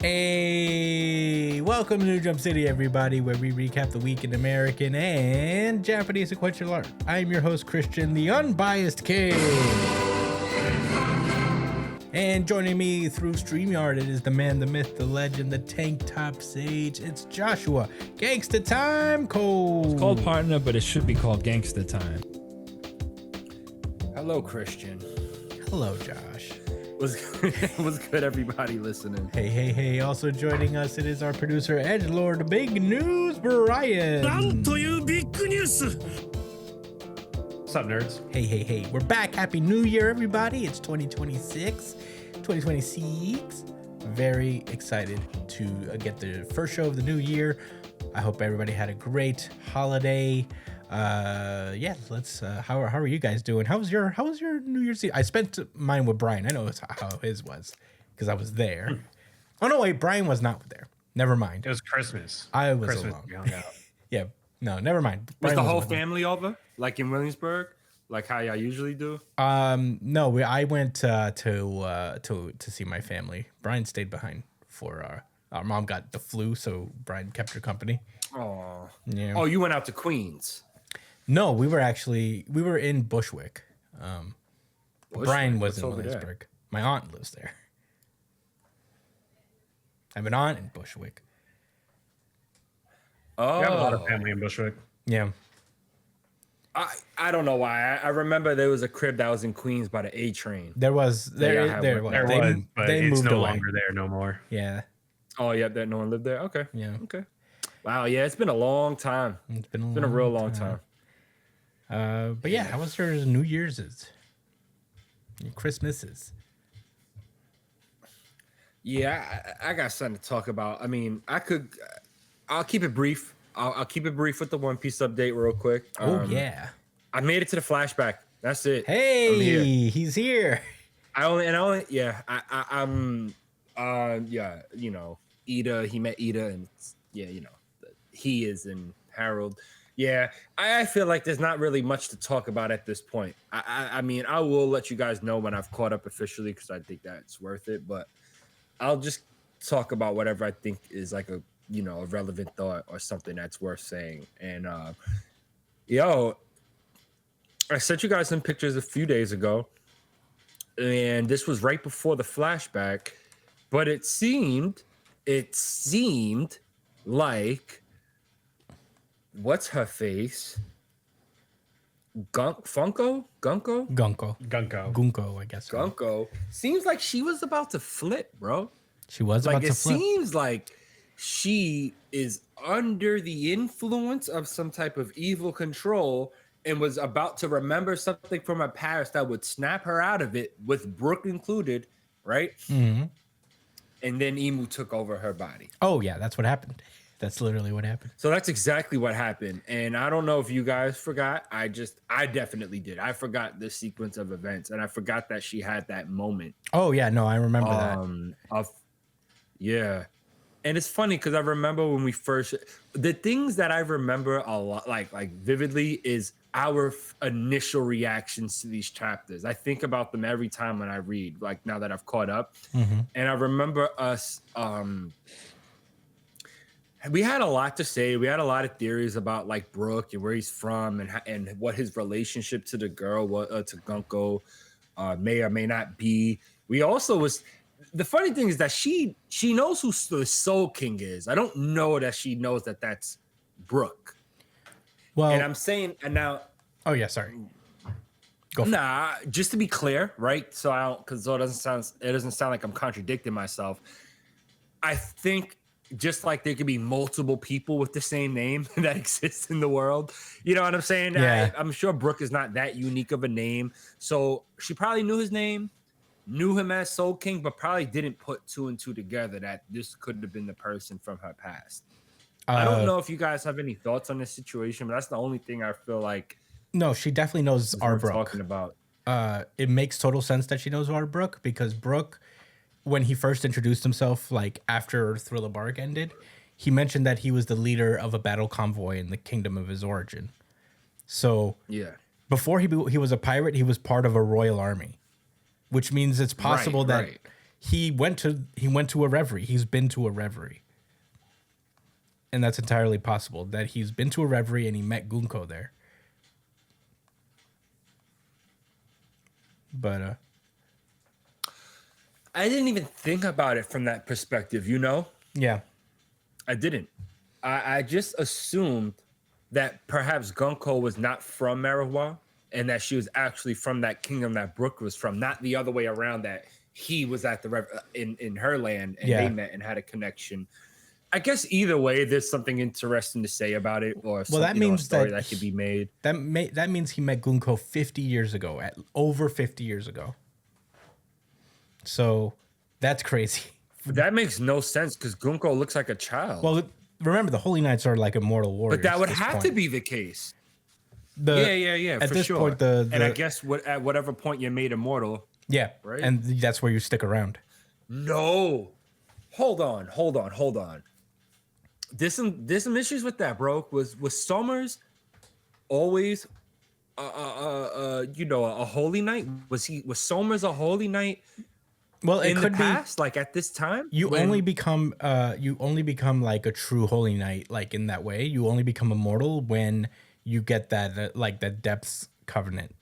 Hey, welcome to New Jump City, everybody, where we recap the week in American and Japanese sequential art. I'm your host, Christian, the unbiased king. And joining me through StreamYard, it is the man, the myth, the legend, the tank top sage. It's Joshua. Gangsta Time Code. It's called Partner, but it should be called Gangsta Time. Hello, Christian. Hello, Josh. What's good, everybody listening? Hey. Also joining us, it is our producer, Edgelord Big News Brian. What's up, nerds? Hey. We're back. Happy New Year, everybody. It's 2026. Very excited to get the first show of the new year. I hope everybody had a great holiday. Let's how are you guys doing? How was your New Year's Eve? I spent mine with Brian. I know how his was because I was there. Oh no, wait, Brian was not there. Never mind. It was Christmas. I was Christmas alone. we hung out. Yeah, no, never mind. Was Brian the whole wasn't with me. family over, like in Williamsburg, like how y'all usually do? No, I went to see my family. Brian stayed behind for our mom got the flu, so Brian kept her company. Oh, Yeah. Oh, you went out to Queens. No, we were in Bushwick. Brian was What's in over there? Williamsburg. My aunt lives there. I have an aunt in Bushwick. Oh, We have a lot of family in Bushwick. Yeah. I don't know why. I remember there was a crib that was in Queens by the A train. There was Yeah, I there have there one. was. There was, but they it's moved no away. longer there no more. Yeah. Oh, yeah, that no one lived there. Okay, Yeah. okay. Wow, yeah, it's been a long time. It's been It's been a real long time. But yeah, how was your New Year's? Your Christmases? Yeah, I got something to talk about. I mean, I'll keep it brief. I'll keep it brief with the One Piece update real quick. Oh yeah. I made it to the flashback. That's it. Hey, I'm here. he's here. I'm you know, Ida, he met Ida, and yeah, you know, he is in Harold. Yeah, I feel like there's not really much to talk about at this point. I mean, I will let you guys know when I've caught up officially because I think that's worth it, but I'll just talk about whatever I think is like a relevant thought or something that's worth saying. And I sent you guys some pictures a few days ago, and this was right before the flashback, but it seemed like what's her face? Gunko, Gunko, I guess. Gunko seems like she was about to flip, bro. She was Like about it to flip. seems like she is under the influence of some type of evil control and was about to remember something from her past that would snap her out of it, with Brooke included, right? Mm-hmm. And then Emu took over her body. Oh yeah, that's what happened. That's literally what happened. So that's exactly what happened. And I don't know if you guys forgot. I definitely did. I forgot the sequence of events, and I forgot that she had that moment. Oh yeah, no, I remember that. Yeah. And it's funny because I remember when we first, the things that I remember a lot, like vividly, is our initial reactions to these chapters. I think about them every time when I read, like now that I've caught up. Mm-hmm. And I remember us, we had a lot to say. We had a lot of theories about like Brooke and where he's from and what his relationship to the girl, to Gunko, may or may not be. We also was, the funny thing is that she knows who the Soul King is. I don't know that she knows that that's Brooke. Well, And I'm saying, and now, oh yeah, sorry. Go for it. just to be clear, right? So I don't, because it doesn't sound like I'm contradicting myself. I think just like there could be multiple people with the same name that exists in the world, you know what I'm saying? Yeah. I'm sure Brooke is not that unique of a name, so she probably knew his name, knew him as Soul King, but probably didn't put two and two together that this could have been the person from her past. I don't know if you guys have any thoughts on this situation, but that's the only thing I feel like No, she definitely knows our we're Brooke. talking about. It makes total sense that she knows our Brooke because Brooke, when he first introduced himself, like after Thriller Bark ended, he mentioned that he was the leader of a battle convoy in the kingdom of his origin. So Yeah. before he was a pirate, he was part of a royal army, which means it's possible that right. he went to a reverie. He's been to a reverie. And that's entirely possible that he's been to a reverie and he met Gunko there. But I didn't even think about it from that perspective, you know? yeah. I didn't. I just assumed that perhaps Gunko was not from Mariwa and that she was actually from that kingdom that Brooke was from, not the other way around, that he was at the in her land and they met and had a connection. I guess either way, there's something interesting to say about it, or That means a story that that could be made. That means he met Gunko 50 years ago, over 50 years ago. So that's crazy. That makes no sense because Gunko looks like a child. Well, remember the Holy Knights are like immortal warriors. But that would at this have point. to be the case. Yeah. At for this sure. point, And I guess at whatever point you're made immortal. Yeah, right? And that's where you stick around. No, hold on. There's some issues with that, bro. Was Summers always, a holy knight? Was Summers a holy knight? Well, it in could the past, like at this time, you only become like a true holy knight, like in that way. You only become immortal when you get that that depths covenant.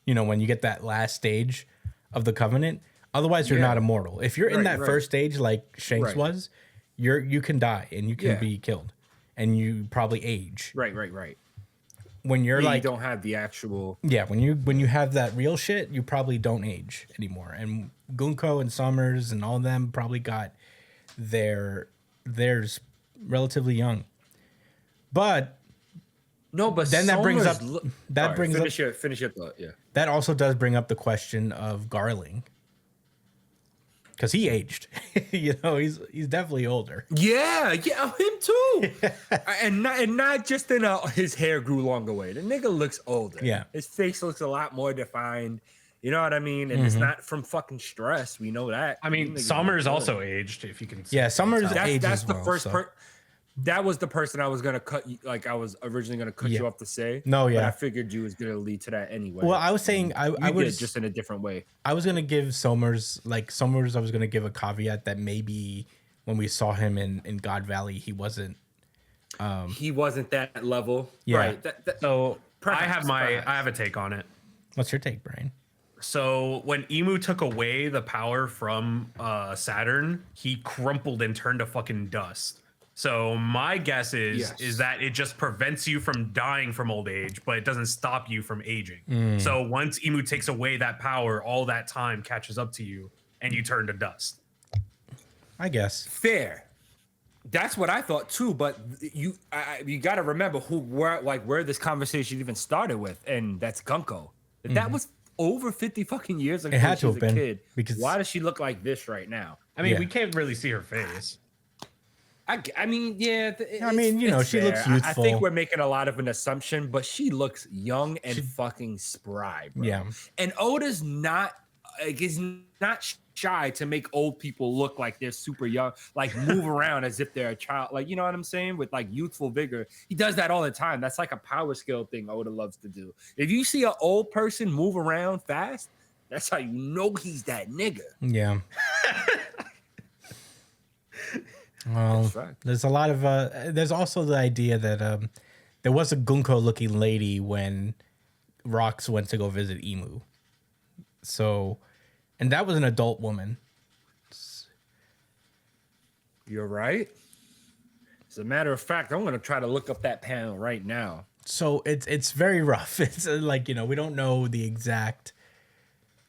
You know, when you get that last stage of the covenant. Otherwise, you're not immortal. If you're in that first stage, like Shanks was, you can die and you can be killed, and you probably age. Right. When you're you don't have the actual. Yeah, when you have that real shit, you probably don't age anymore. And Gunko and Summers and all of them probably got theirs relatively young. But No, but then that brings up finish your thought. Yeah, that also does bring up the question of Garling, because he aged. He's definitely older. Yeah, him too. and not just in his hair grew longer way. The nigga looks older. Yeah, his face looks a lot more defined. You know what I mean? And it's not from fucking stress. We know that. I mean, Summers also aged, if you can. Yeah, Summers aged. That's the well, first so. part. That was the person I was gonna cut. I was originally gonna cut you off to say. No, yeah. But I figured you was gonna lead to that anyway. Well, I was saying I was just in a different way. I was gonna give Summers. I was gonna give a caveat that maybe when we saw him in God Valley, he wasn't. He wasn't that level. Yeah. Right. So Perhaps. I have a take on it. What's your take, Brian? So when Emu took away the power from Saturn, he crumpled and turned to fucking dust. So my guess is that it just prevents you from dying from old age, but it doesn't stop you from aging. So once Emu takes away that power, all that time catches up to you and you turn to dust. I guess. Fair. That's what I thought too, but you got to remember where this conversation even started with, and that's Gunko. That was over 50 fucking years ago. It had to she was have been, a kid. because why does she look like this right now? I mean, we can't really see her face. I mean, yeah. She looks youthful. I think we're making a lot of an assumption, but she looks young and fucking spry, bro. Yeah. And Oda's not shy to make old people look like they're super young, like move around as if they're a child. Like, you know what I'm saying? With like youthful vigor. He does that all the time. That's like a power skill thing Oda loves to do. If you see an old person move around fast, that's how you know he's that nigga. Yeah. Well, there's a lot of there's also the idea that there was a Gunko looking lady when Rox went to go visit Emu. So, and that was an adult woman. You're right. As a matter of fact, I'm going to try to look up that panel right now. So it's very rough. It's we don't know the exact.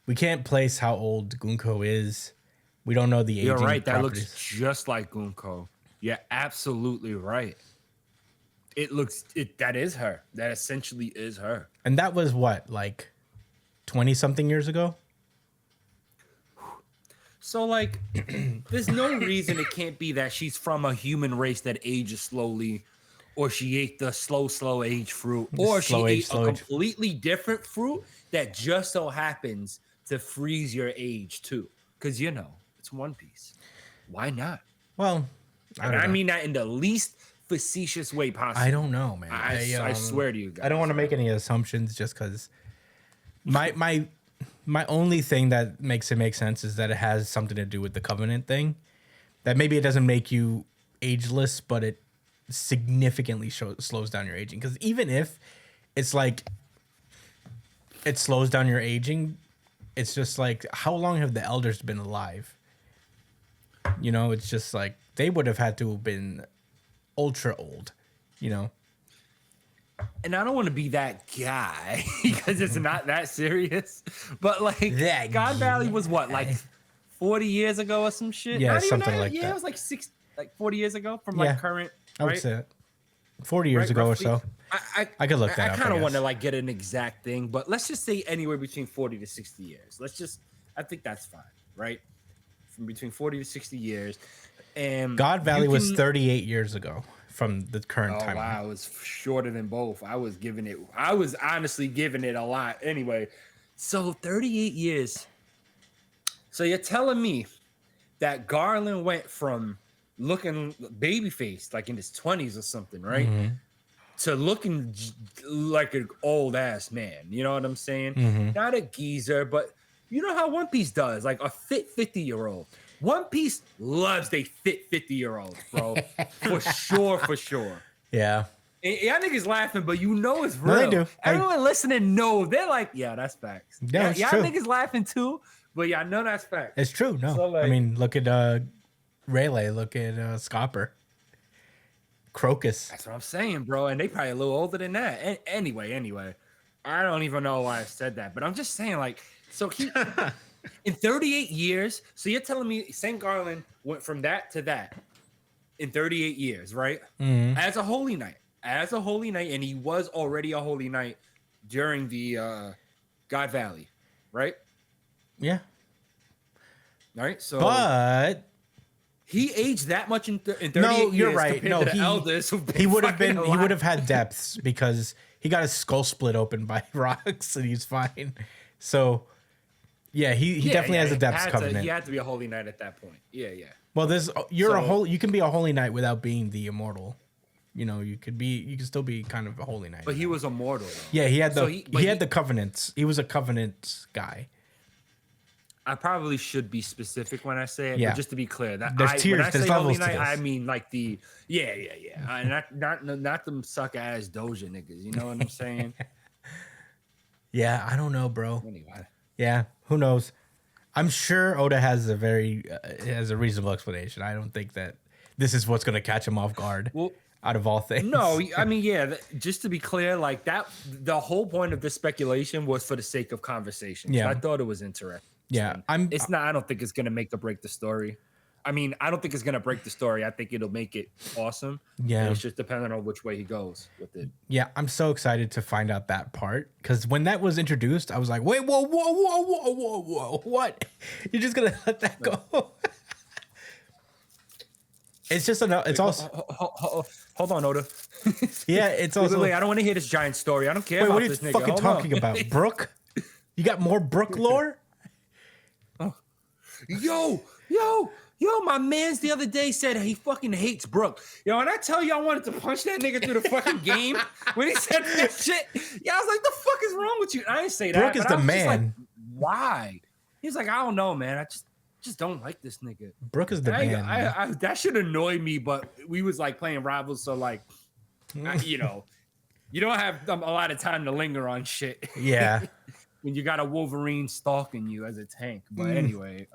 We can't place how old Gunko is. We don't know the aging. You're right. That properties. looks just like Gunko. You're absolutely right. That is her. That essentially is her. And that was what, like 20 something years ago? So like there's no reason it can't be that she's from a human race that ages slowly, or she ate the slow age fruit, or she ate a completely different fruit that just so happens to freeze your age too. Because it's One Piece. Why not? Well, I mean that in the least facetious way possible. I don't know, man. I swear to you guys. I don't want to make any assumptions just because my my only thing that makes it make sense is that it has something to do with the covenant thing. That maybe it doesn't make you ageless, but it significantly slows down your aging. Because even if it's like it slows down your aging, it's just like, how long have the elders been alive? You know, it's just like they would have had to have been ultra old, you know. And I don't want to be that guy because it's not that serious. But like That God Valley was what, guy. like 40 years ago or some shit? Yeah, Not even something like yeah, that. it was like 40 years ago from Yeah, like current. I would right? say that. 40 years Right, ago roughly. or so. I could look that up, I kind I of want to guess. like get an exact thing, but let's just say anywhere between 40 to 60 years. I think that's fine, right? From between 40 to 60 years. And God Valley you was can- 38 years ago from the current Oh timeline. wow, it was shorter than both. I was honestly giving it a lot. Anyway, so 38 years. So you're telling me that Garland went from looking baby faced, like in his 20s or something, right? Mm-hmm. To looking like an old ass man. You know what I'm saying? Mm-hmm. Not a geezer, but you know how One Piece does, like a fit 50-year-old. One Piece loves they fit 50-year-olds, bro. For sure, for sure. Yeah. And y'all niggas laughing, but you know it's No, real. they do. Everyone listening know. They're like, yeah, that's facts. No, it's y'all true. niggas laughing too, but y'all know that's facts. It's true. No. So, like- I mean, look at Rayleigh. Look at Scopper. Crocus. That's what I'm saying, bro. And they probably a little older than that. Anyway, I don't even know why I said that, but I'm just saying, like, so he in 38 years. So you're telling me St. Garland went from that to that in 38 years, right? Mm-hmm. As a holy knight, and he was already a holy knight during the God Valley, right? Yeah. All right. So, But he aged that much in 38 no, years. you're right. compared No, to the elders who've he would have fucking been. He alive. would have had depths because he got his skull split open by rocks and he's fine. So, yeah, he definitely has a depths covenant. He had to be a holy knight at that point. Yeah. Well, you're a So- you can be a holy knight without being the immortal. You know, you can still be kind of a holy knight. But he was immortal, though. Yeah, he had So he had the covenants. He was a covenant guy. I probably should be specific when I say it, Yeah. but just to be clear, that There's when tiers, I there's say holy levels to knight, I this. mean like the not them suck ass Doja niggas. You know what I'm saying? Yeah, I don't know, bro. Anyway, Yeah, who knows? I'm sure Oda has a reasonable explanation. I don't think that this is what's going to catch him off guard. well, Out of all things. no, I mean, yeah. Just to be clear, like that, the whole point of this speculation was for the sake of conversation. Yeah. So I thought it was interesting. Yeah, It's not. I don't think it's gonna make or break the story. I mean, I don't think it's gonna break the story. I think it'll make it awesome. Yeah. It's just depending on which way he goes with it. Yeah, I'm so excited to find out that part because when that was introduced, I was like, "Wait, whoa, what? You're just gonna let that go?" It's just enough. It's also Hold on, Oda. yeah. It's also Wait, I don't want to hear this giant story. I don't care wait. about What are you this nigga. fucking Hold talking on. about, Brooke? You got more Brooke lore? Yo, my man's the other day said he fucking hates Brooke. Yo, and I tell you, I wanted to punch that nigga through the fucking game when he said that shit. Yeah, I was like, the fuck is wrong with you? I didn't say that. Brooke is but I the was just like, man. why? He's like, I don't know, man. I just don't like this nigga. Brooke is the man. I that should annoy me, but we was like playing rivals, so like, you know, you don't have a lot of time to linger on shit. Yeah. When you got a Wolverine stalking you as a tank. But anyway,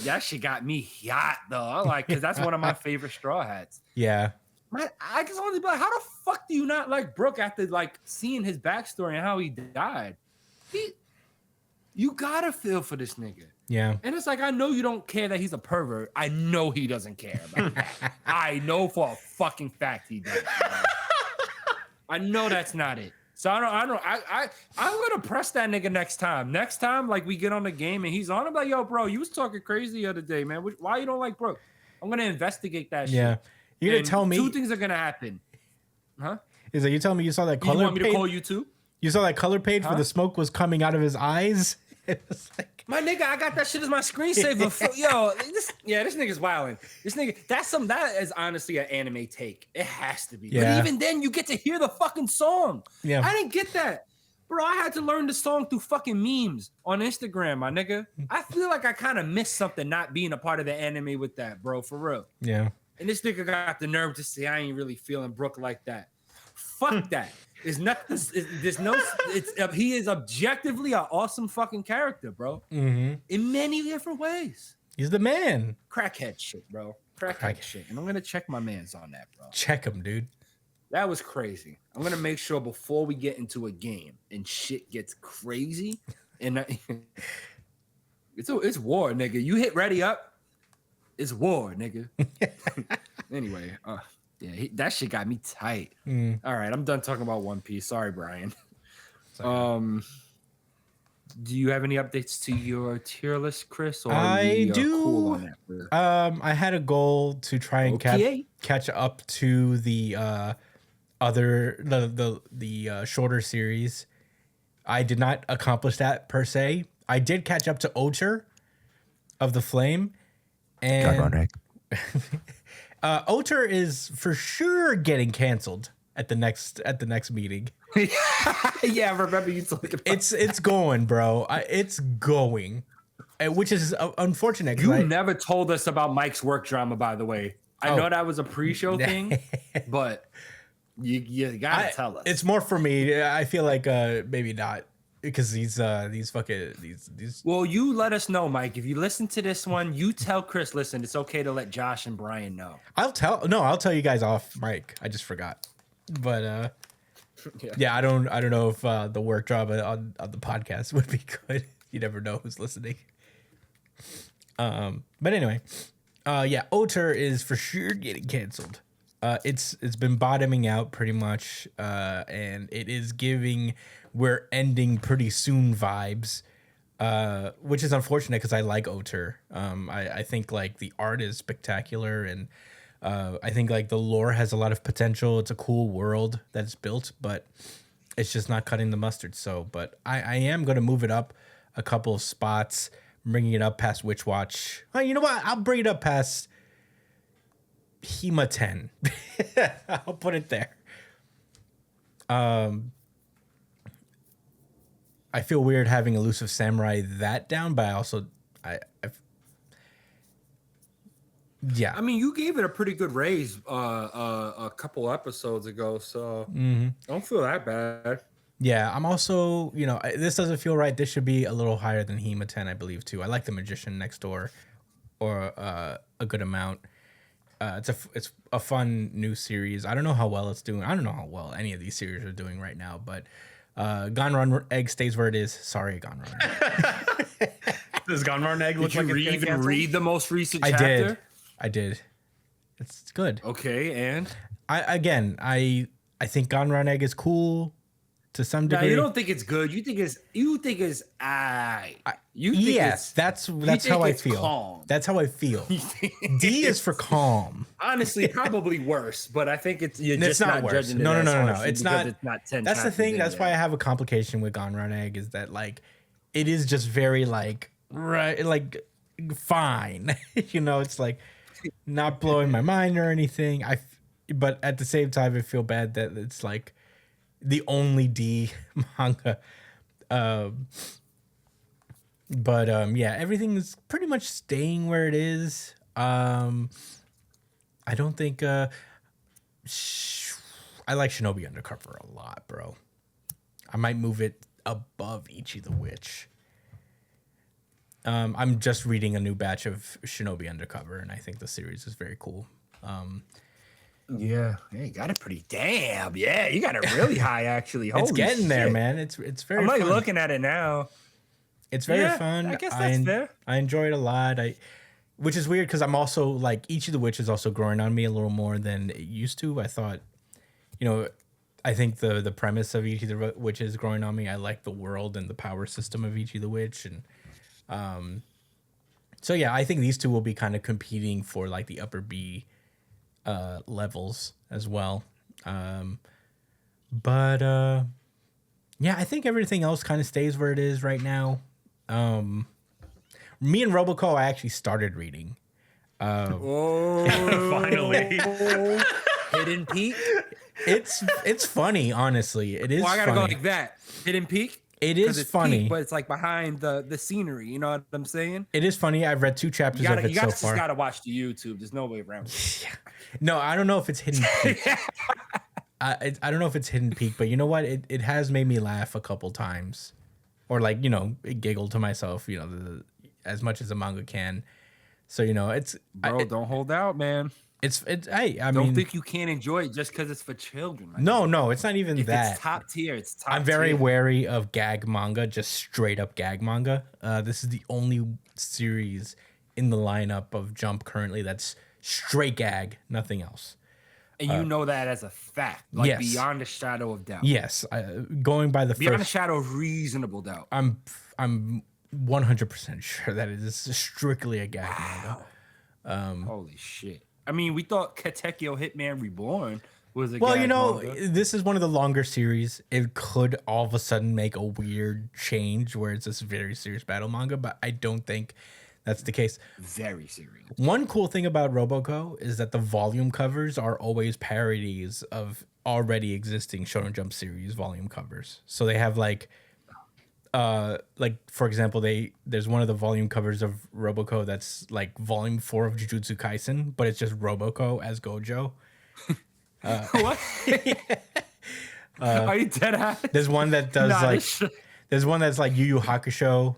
that shit got me hot though. I like because that's one of my favorite Straw Hats. Yeah. I just wanted to be like, how the fuck do you not like Brooke after like seeing his backstory and how he died? You gotta feel for this nigga. Yeah. And it's like, I know you don't care that he's a pervert. I know he doesn't care about that. I know for a fucking fact he does. I know that's not it. So I'm gonna press that nigga next time. Next time, like we get on the game and he's on, I'm like, yo, bro, you was talking crazy the other day, man. Why you don't like Brooke? I'm gonna investigate that shit. Yeah. You're gonna And tell me two things are gonna happen. Huh? is that you telling me you saw that You color want me to page? call you too? You saw that color page where Huh? the smoke was coming out of his eyes? It was like My nigga, I got that shit as my screensaver. Yo, this nigga's wilding. This nigga, that is honestly an anime take. It has to be. Yeah. But even then, you get to hear the fucking song. Yeah. I didn't get that. Bro, I had to learn the song through fucking memes on Instagram, my nigga. I feel like I kind of missed something not being a part of the anime with that, bro, for real. Yeah. And this nigga got the nerve to say I ain't really feeling Brook like that. Fuck that. There's nothing. There's no. He is objectively an awesome fucking character, bro. Mm-hmm. In many different ways. He's the man. Crackhead shit, bro. Crackhead shit. And I'm gonna check my man's on that, bro. Check him, dude. That was crazy. I'm gonna make sure before we get into a game and shit gets crazy, and it's war, nigga. You hit ready up, it's war, nigga. Anyway, yeah, that shit got me tight. All right, I'm done talking about One Piece. Sorry, Brian. Do you have any updates to your tier list, Chris? Or I do. Cool on that, I had a goal to try and catch up to the the shorter series. I did not accomplish that per se. I did catch up to Ocher of the Flame, and Ocher is for sure getting canceled at the next meeting. Yeah, I remember you talking about it's going, bro. It's going, which is unfortunate. You never told us about Mike's work drama, by the way. I know that was a pre-show thing, but you gotta tell us. It's more for me. I feel like maybe not, because these. Well, you let us know, Mike. If you listen to this one, you tell Chris. Listen, it's okay to let Josh and Brian know. I'll tell you guys off mic. I just forgot, but yeah, I don't know if the work drama on the podcast would be good. You never know who's listening. But anyway, yeah, Ocher is for sure getting canceled. It's been bottoming out pretty much, and it is giving we're ending pretty soon vibes, which is unfortunate because I like Ocher. I think like the art is spectacular, and I think like the lore has a lot of potential. It's a cool world that's built, but it's just not cutting the mustard. So, but I am going to move it up a couple of spots, bringing it up past Witch Watch. You know what? I'll bring it up past Hema 10. I'll put it there. I feel weird having Elusive Samurai that down, but I also yeah. I mean, you gave it a pretty good raise a couple episodes ago, so don't feel that bad. Yeah, I'm also, this doesn't feel right. This should be a little higher than Hema 10, I believe, too. I like The Magician Next Door, or a good amount. It's a fun new series. I don't know how well it's doing. I don't know how well any of these series are doing right now, but Ganron Egg stays where it is. Sorry, Ganron Egg. Does Ganron Egg look like you even read the most recent chapter? chapter? I did. It's good. Okay, and I think Ganron Egg is cool to some degree. No, you don't think it's good. You think it's that's how I feel. Calm. That's how I feel. D is for calm. Honestly, probably worse, but I think it's just not worse. judging it. No. It's not 10. That's the thing. That's why I have a complication with Ganron Egg, is that like it is just very like fine. It's like not blowing my mind or anything. But at the same time, I feel bad that it's like the only D manga. But yeah, everything is pretty much staying where it is. I don't think I like Shinobi Undercover a lot, bro. I might move it above Ichi the Witch. I'm just reading a new batch of Shinobi Undercover, and I think the series is very cool. Yeah, you got it pretty damn. Yeah, you got it really high, actually. Holy it's getting shit. there, man. It's very. I'm like fun. looking at it now. It's very fun. I guess that's fair. I enjoy it a lot. Which is weird because I'm also like Ichi the Witch is also growing on me a little more than it used to. I thought, I think the premise of Ichi the Witch is growing on me. I like the world and the power system of Ichi the Witch, and so yeah, I think these two will be kind of competing for like the upper B levels as well. But yeah, I think everything else kind of stays where it is right now. Me and Roboco, I actually started reading. Oh, finally. Hidden Peak. It's funny, honestly. It is. Well, I gotta go funny. like that. Hidden Peak. It is It's funny, peak, but it's like behind the scenery. You know what I'm saying? It is funny. I've read 2 chapters of it You so guys far. just gotta watch the YouTube. There's no way around it. No, I don't know if it's Hidden Peak. I don't know if it's Hidden Peak, but you know what? It has made me laugh a couple times, or like giggle to myself. As much as a manga can. So it's Bro, don't hold out, man. I Don't mean, think you can't enjoy it just because it's for children. no, it's not even If that. it's top tier, it's top tier. I'm very wary of gag manga, just straight up gag manga. This is the only series in the lineup of Jump currently that's straight gag, nothing else. And you know that as a fact, like yes. beyond a shadow of doubt. Yes, going by the beyond first, a shadow of reasonable doubt. I'm 100% sure that it is strictly a gag manga. Holy shit! I mean, we thought Katekyo Hitman Reborn was a Well, gag manga. this is one of the longer series. It could all of a sudden make a weird change where it's this very serious battle manga, but I don't think that's the case. Very serious. One cool thing about Roboco is that the volume covers are always parodies of already existing Shonen Jump series volume covers. So they have like for example, there's one of the volume covers of Roboco that's like volume 4 of Jujutsu Kaisen, but it's just Roboco as Gojo. What? Are you dead ass? There's one that does there's one that's like Yu Yu Hakusho,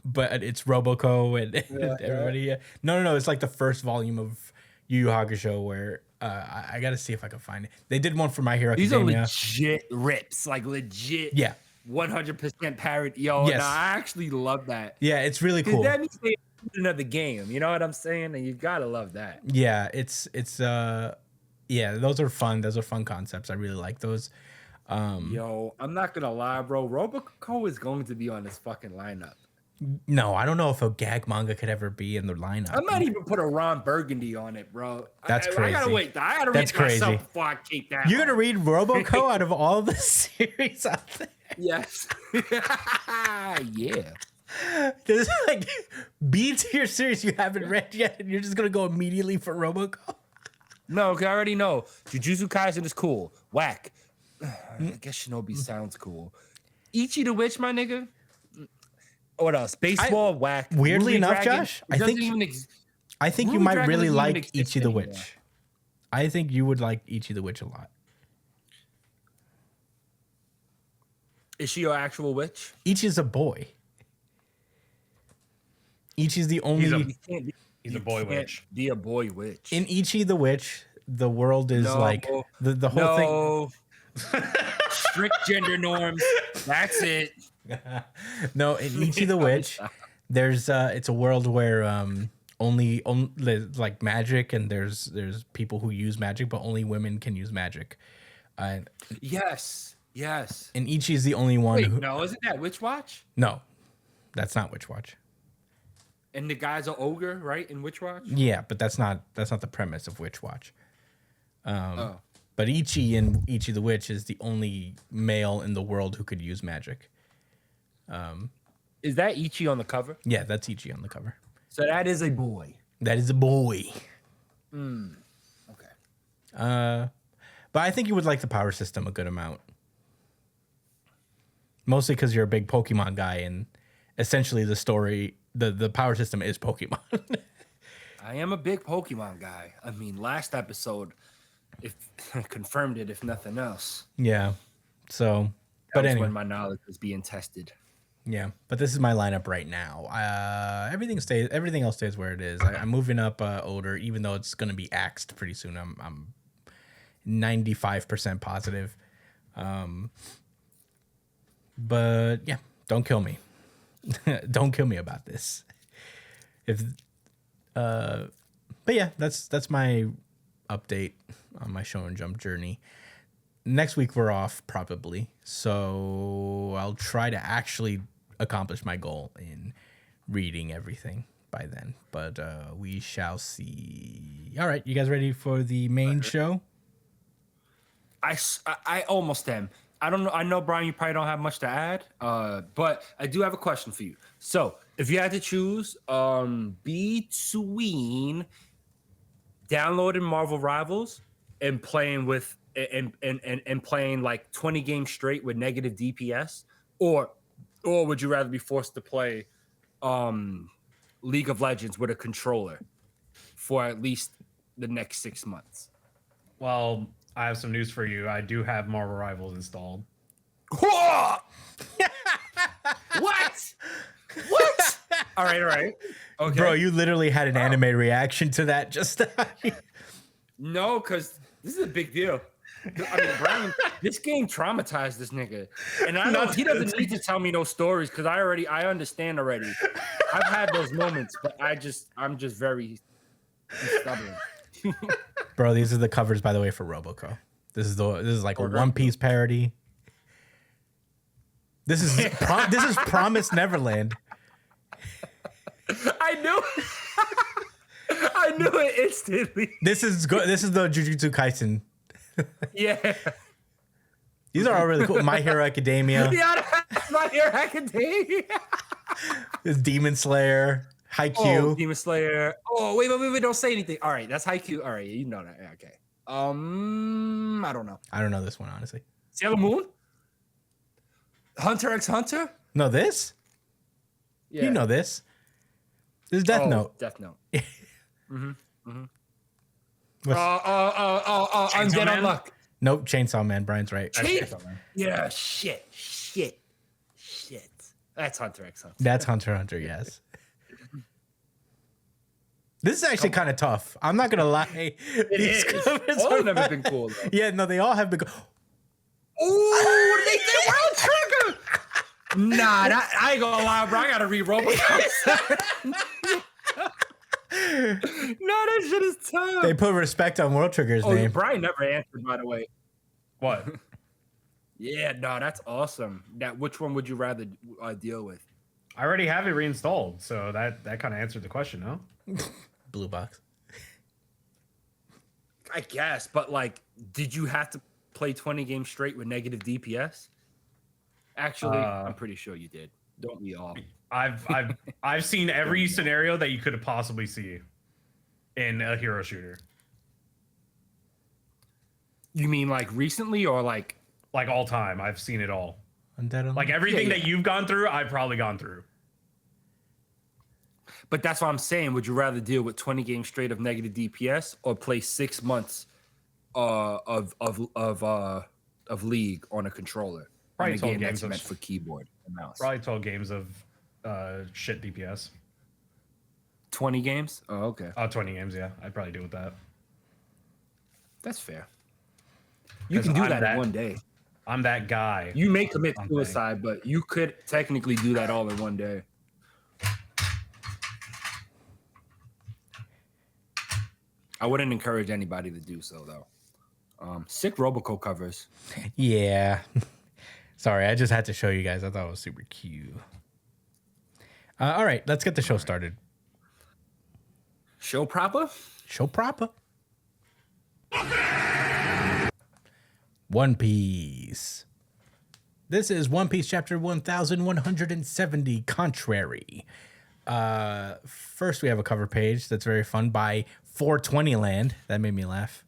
but it's Roboco and everybody. Yeah. No, it's like the first volume of Yu Yu Hakusho where I got to see if I can find it. They did one for My Hero Academia. These are legit rips, like legit. Yeah. 100% parody. Yo, yes. I actually love that. Yeah, it's really cool. That means they another game. You know what I'm saying? And you gotta love that. Yeah, it's those are fun. Those are fun concepts. I really like those. Yo, I'm not gonna lie, bro. Roboco is going to be on this fucking lineup. No, I don't know if a gag manga could ever be in the lineup. I might even put a Ron Burgundy on it, bro. That's crazy. I gotta wait. I gotta That's read crazy. myself before I keep that. You're gonna read Roboco out of all the series out there? Yes. Yeah. There's like B-tier series you haven't read yet, and you're just gonna go immediately for Roboco? No, because I already know. Jujutsu Kaisen is cool. Whack. I guess Shinobi sounds cool. Ichi the Witch, my nigga. What else? Baseball, whack. Weirdly Ruby enough, Dragon, Josh, I think you Ruby might Dragon really doesn't even like exist Ichi the anymore. Witch. I think you would like Ichi the Witch a lot. Is she your actual witch? Ichi's a boy. Ichi's the only. He's a boy witch. Be a boy witch. In Ichi the Witch, the world is like the whole thing. Strict gender norms. That's it. No, in Ichi the Witch, there's it's a world where only like magic, and there's people who use magic, but only women can use magic. Yes. And Ichi is the only one. Wait, no, isn't that Witch Watch? No, that's not Witch Watch. And the guy's an ogre, right? In Witch Watch? Yeah, but that's not the premise of Witch Watch. But Ichi in Ichi the Witch is the only male in the world who could use magic. Is that Ichi on the cover? Yeah, that's Ichi on the cover. So that is a boy. That is a boy. Okay. But I think you would like the power system a good amount. Mostly because you're a big Pokemon guy, and essentially the story, the power system is Pokemon. I am a big Pokemon guy. I mean, last episode, if confirmed it, if nothing else. Yeah. So, That was anyway, when my knowledge was being tested. yeah. But this is my lineup right now. Everything else stays where it is. I'm moving up older, even though it's gonna be axed pretty soon. I'm 95% positive. But yeah, don't kill me. Don't kill me about this. But yeah, that's my update on my Shonen Jump journey. Next week we're off probably, so I'll try to actually accomplish my goal in reading everything by then. But we shall see. All right, you guys ready for the main show? I almost am. I don't know. I know, Brian, you probably don't have much to add, but I do have a question for you. So, if you had to choose between downloading Marvel Rivals and playing with and playing like 20 games straight with negative DPS, or would you rather be forced to play League of Legends with a controller for at least the next 6 months? Well, I have some news for you. I do have Marvel Rivals installed. What? What? All right. Okay. Bro, you literally had an anime reaction to that just No, because this is a big deal. I mean, Brian, this game traumatized this nigga, and I know he doesn't need to tell me no stories because I understand already. I've had those moments, but I'm just very stubborn. Bro, these are the covers, by the way, for Roboco. This is like a One Piece parody. This is Promised Neverland. I knew it instantly. This is the Jujutsu Kaisen. Yeah. These are all really cool. My Hero Academia. Yeah, My Hero Academia. This Demon Slayer. Haikyuu. Oh, Demon Slayer. Oh, wait, don't say anything. All right, that's Haikyuu. All right, you know that. Okay. I don't know. I don't know this one, honestly. Sailor Moon? Hunter x Hunter? No, this? Yeah. You know this. This is Death Note. Death Note. What's- Undead Unluck. Nope, Chainsaw Man. Brian's right. Yeah, shit. That's Hunter x Hunter. That's Hunter x Hunter, yes. This is actually kind of tough. I'm not gonna lie. These covers All of them are- have been cool, though. Yeah, no, they all have been. Ooh, they did World Trigger. Nah, I ain't gonna lie, bro. I gotta read Robocop. No, that shit is tough. They put respect on World Trigger's name. Brian never answered, by the way. What? Yeah, no, that's awesome. Which one would you rather deal with? I already have it reinstalled, so that kind of answered the question, no? Blue box. I guess, but like, did you have to play 20 games straight with negative DPS? Actually, I'm pretty sure you did. Don't we all? I've seen every scenario that you could possibly see in a hero shooter. You mean like recently or like all time? I've seen it all. Undead. Like everything that you've gone through, I've probably gone through. But that's what I'm saying. Would you rather deal with 20 games straight of negative DPS or play 6 months of League on a controller? Probably on a 12 game games that's of- meant for keyboard and mouse. Probably 12 games of shit DPS. 20 games? Oh, okay. 20 games, yeah. I'd probably deal with that. That's fair. You 'Cause can do I'm that that- in one day. I'm that guy. You may commit I'm suicide, but you could technically do that all in one day. I wouldn't encourage anybody to do so, though. Sick Roboco covers. Yeah. Sorry, I just had to show you guys. I thought it was super cute. All right, let's get the show started. Show proper? Show proper. One Piece. This is One Piece chapter 1170, Contrary. First, we have a cover page that's very fun by 420 Land. That made me laugh.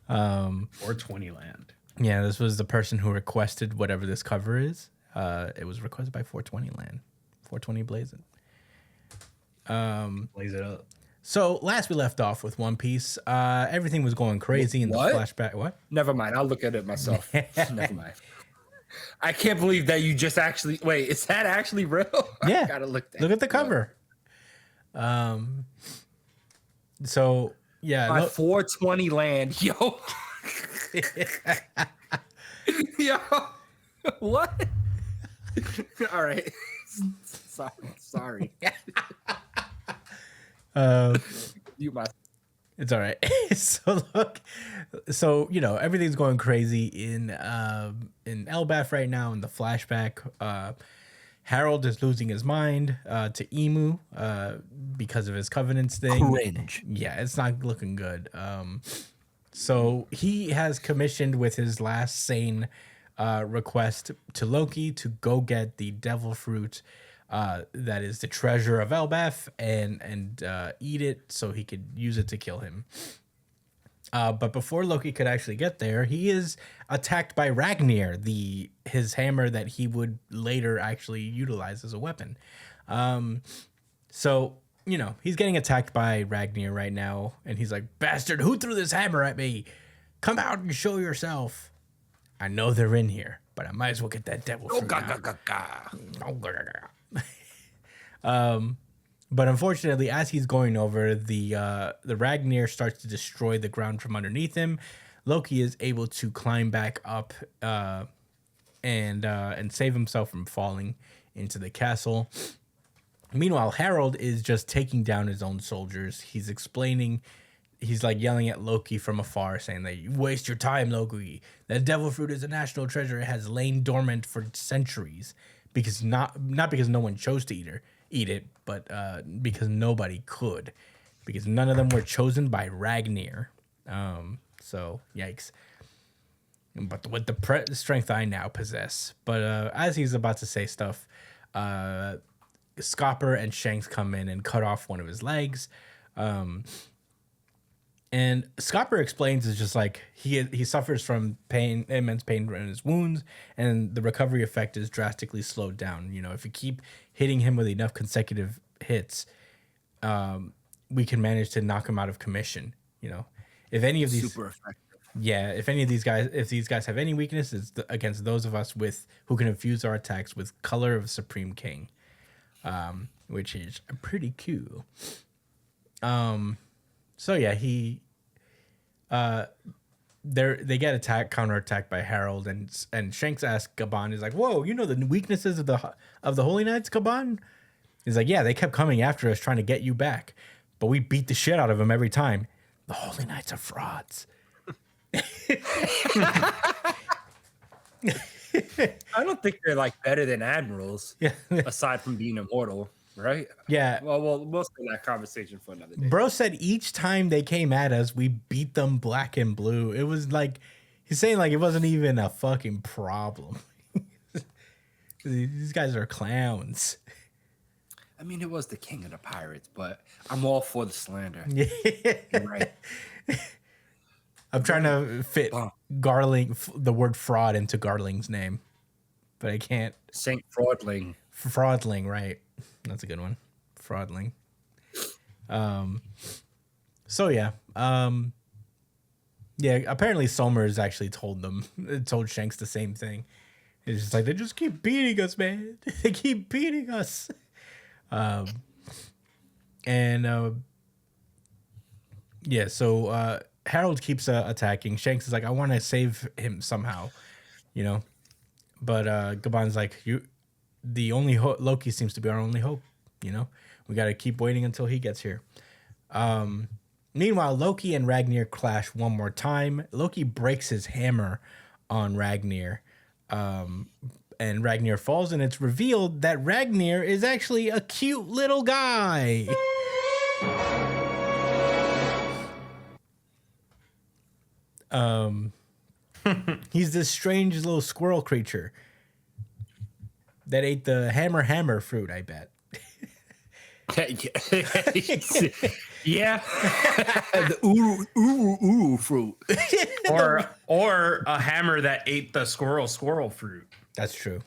420 Land. Yeah, this was the person who requested whatever this cover is. It was requested by 420 Land. 420 Blazing. Blaze it up. So last we left off with One Piece, everything was going crazy in the What? flashback. What? Never mind. I'll look at it myself. Never mind. I can't believe that you just actually... Wait, is that actually real? Yeah. I gotta look Look at the cover. So yeah, By look, 420 Land. Yo. Yo. What? All right. Sorry. You must. it's all right. So look, so you know everything's going crazy in Elbaf right now in the flashback. Harold is losing his mind to Emu because of his covenants thing. Cringe. Yeah, it's not looking good. So he has commissioned with his last sane request to Loki to go get the devil fruit that is the treasure of Elbaf and eat it so he could use it to kill him. But before Loki could actually get there, he is attacked by Ragnir, his hammer that he would later actually utilize as a weapon. So, he's getting attacked by Ragnir right now, and he's like, "Bastard, who threw this hammer at me? Come out and show yourself. I know they're in here, but I might as well get that devil fruit out." But unfortunately, as he's going over, the Ragnir starts to destroy the ground from underneath him. Loki is able to climb back up and save himself from falling into the castle. Meanwhile, Harold is just taking down his own soldiers. He's like yelling at Loki from afar, saying that you waste your time, Loki. That devil fruit is a national treasure. It has lain dormant for centuries because not because no one chose to eat it, but because nobody could, because none of them were chosen by Ragnir. So yikes. But with the strength I now possess. But as he's about to say stuff, Scopper and Shanks come in and cut off one of his legs. And Scopper explains it's just like he suffers from immense pain in his wounds, and the recovery effect is drastically slowed down. If you keep hitting him with enough consecutive hits, we can manage to knock him out of commission. If any of these super effective. Yeah, if these guys have any weaknesses against those of us who can infuse our attacks with Color of Supreme King, which is pretty cool. So yeah, they get counterattacked by Harold, and Shanks asks Gaban, he's like, "Whoa, you know the weaknesses of the Holy Knights, Gaban?" He's like, "Yeah, they kept coming after us trying to get you back, but we beat the shit out of them every time. The Holy Knights are frauds." I don't think they're like better than admirals, aside from being immortal, right? Yeah. Well, we'll save that conversation for another day. Bro said each time they came at us, we beat them black and blue. It was like he's saying like it wasn't even a fucking problem. These guys are clowns. I mean, it was the king of the pirates, but I'm all for the slander. Yeah. Right. I'm trying to fit Garling, the word fraud, into Garling's name, but I can't. Saint Fraudling. Fraudling, right? That's a good one. Fraudling. So yeah. Yeah, apparently Somers actually told Shanks the same thing. It's just like, they just keep beating us, man. They keep beating us. Yeah, so Harold keeps attacking. Shanks is like, I want to save him somehow, But Gaban's like, the only Loki seems to be our only hope, We got to keep waiting until he gets here. Meanwhile, Loki and Ragnir clash one more time. Loki breaks his hammer on Ragnir, and Ragnir falls, and it's revealed that Ragnir is actually a cute little guy. He's this strange little squirrel creature that ate the hammer fruit, I bet. Yeah. The uru fruit. or a hammer that ate the squirrel fruit. That's true.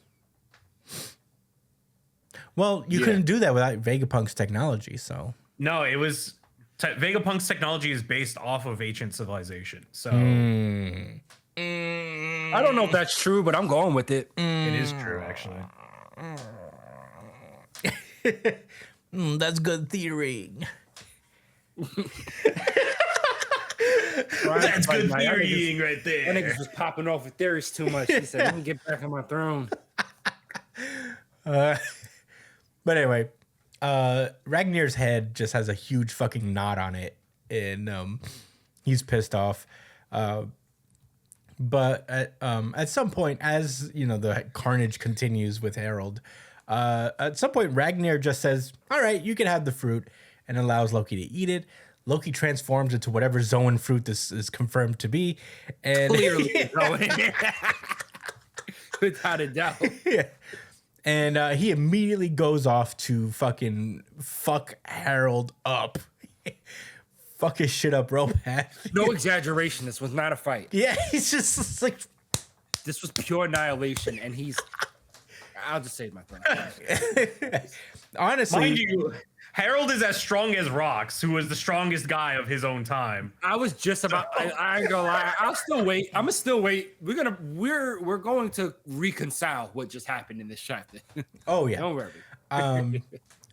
Well, you couldn't do that without Vegapunk's technology, so. No, it was Vegapunk's technology is based off of ancient civilization. So I don't know if that's true, but I'm going with it. It is true, actually. That's good theory. That's good theorying right there. That nigga was popping off with theories too much. He said, "Let me get back on my throne." But anyway, Ragnir's head just has a huge fucking knot on it, and he's pissed off. But at some point, as the carnage continues with Harold, at some point Ragnir just says, "All right, you can have the fruit," and allows Loki to eat it. Loki transforms into whatever Zoan fruit this is confirmed to be, and clearly without a doubt. Yeah. And he immediately goes off to fuck Harold up. fuck his shit up real bad. No exaggeration. This was not a fight. Yeah, he's just like, This was pure annihilation, and he's. I'll just save my thought. honestly, Mind you, Harold is as strong as Rox, who was the strongest guy of his own time. I was just about. I ain't gonna lie. I'll still wait. I'm gonna still wait. We're going to reconcile what just happened in this chapter. oh yeah, Don't worry.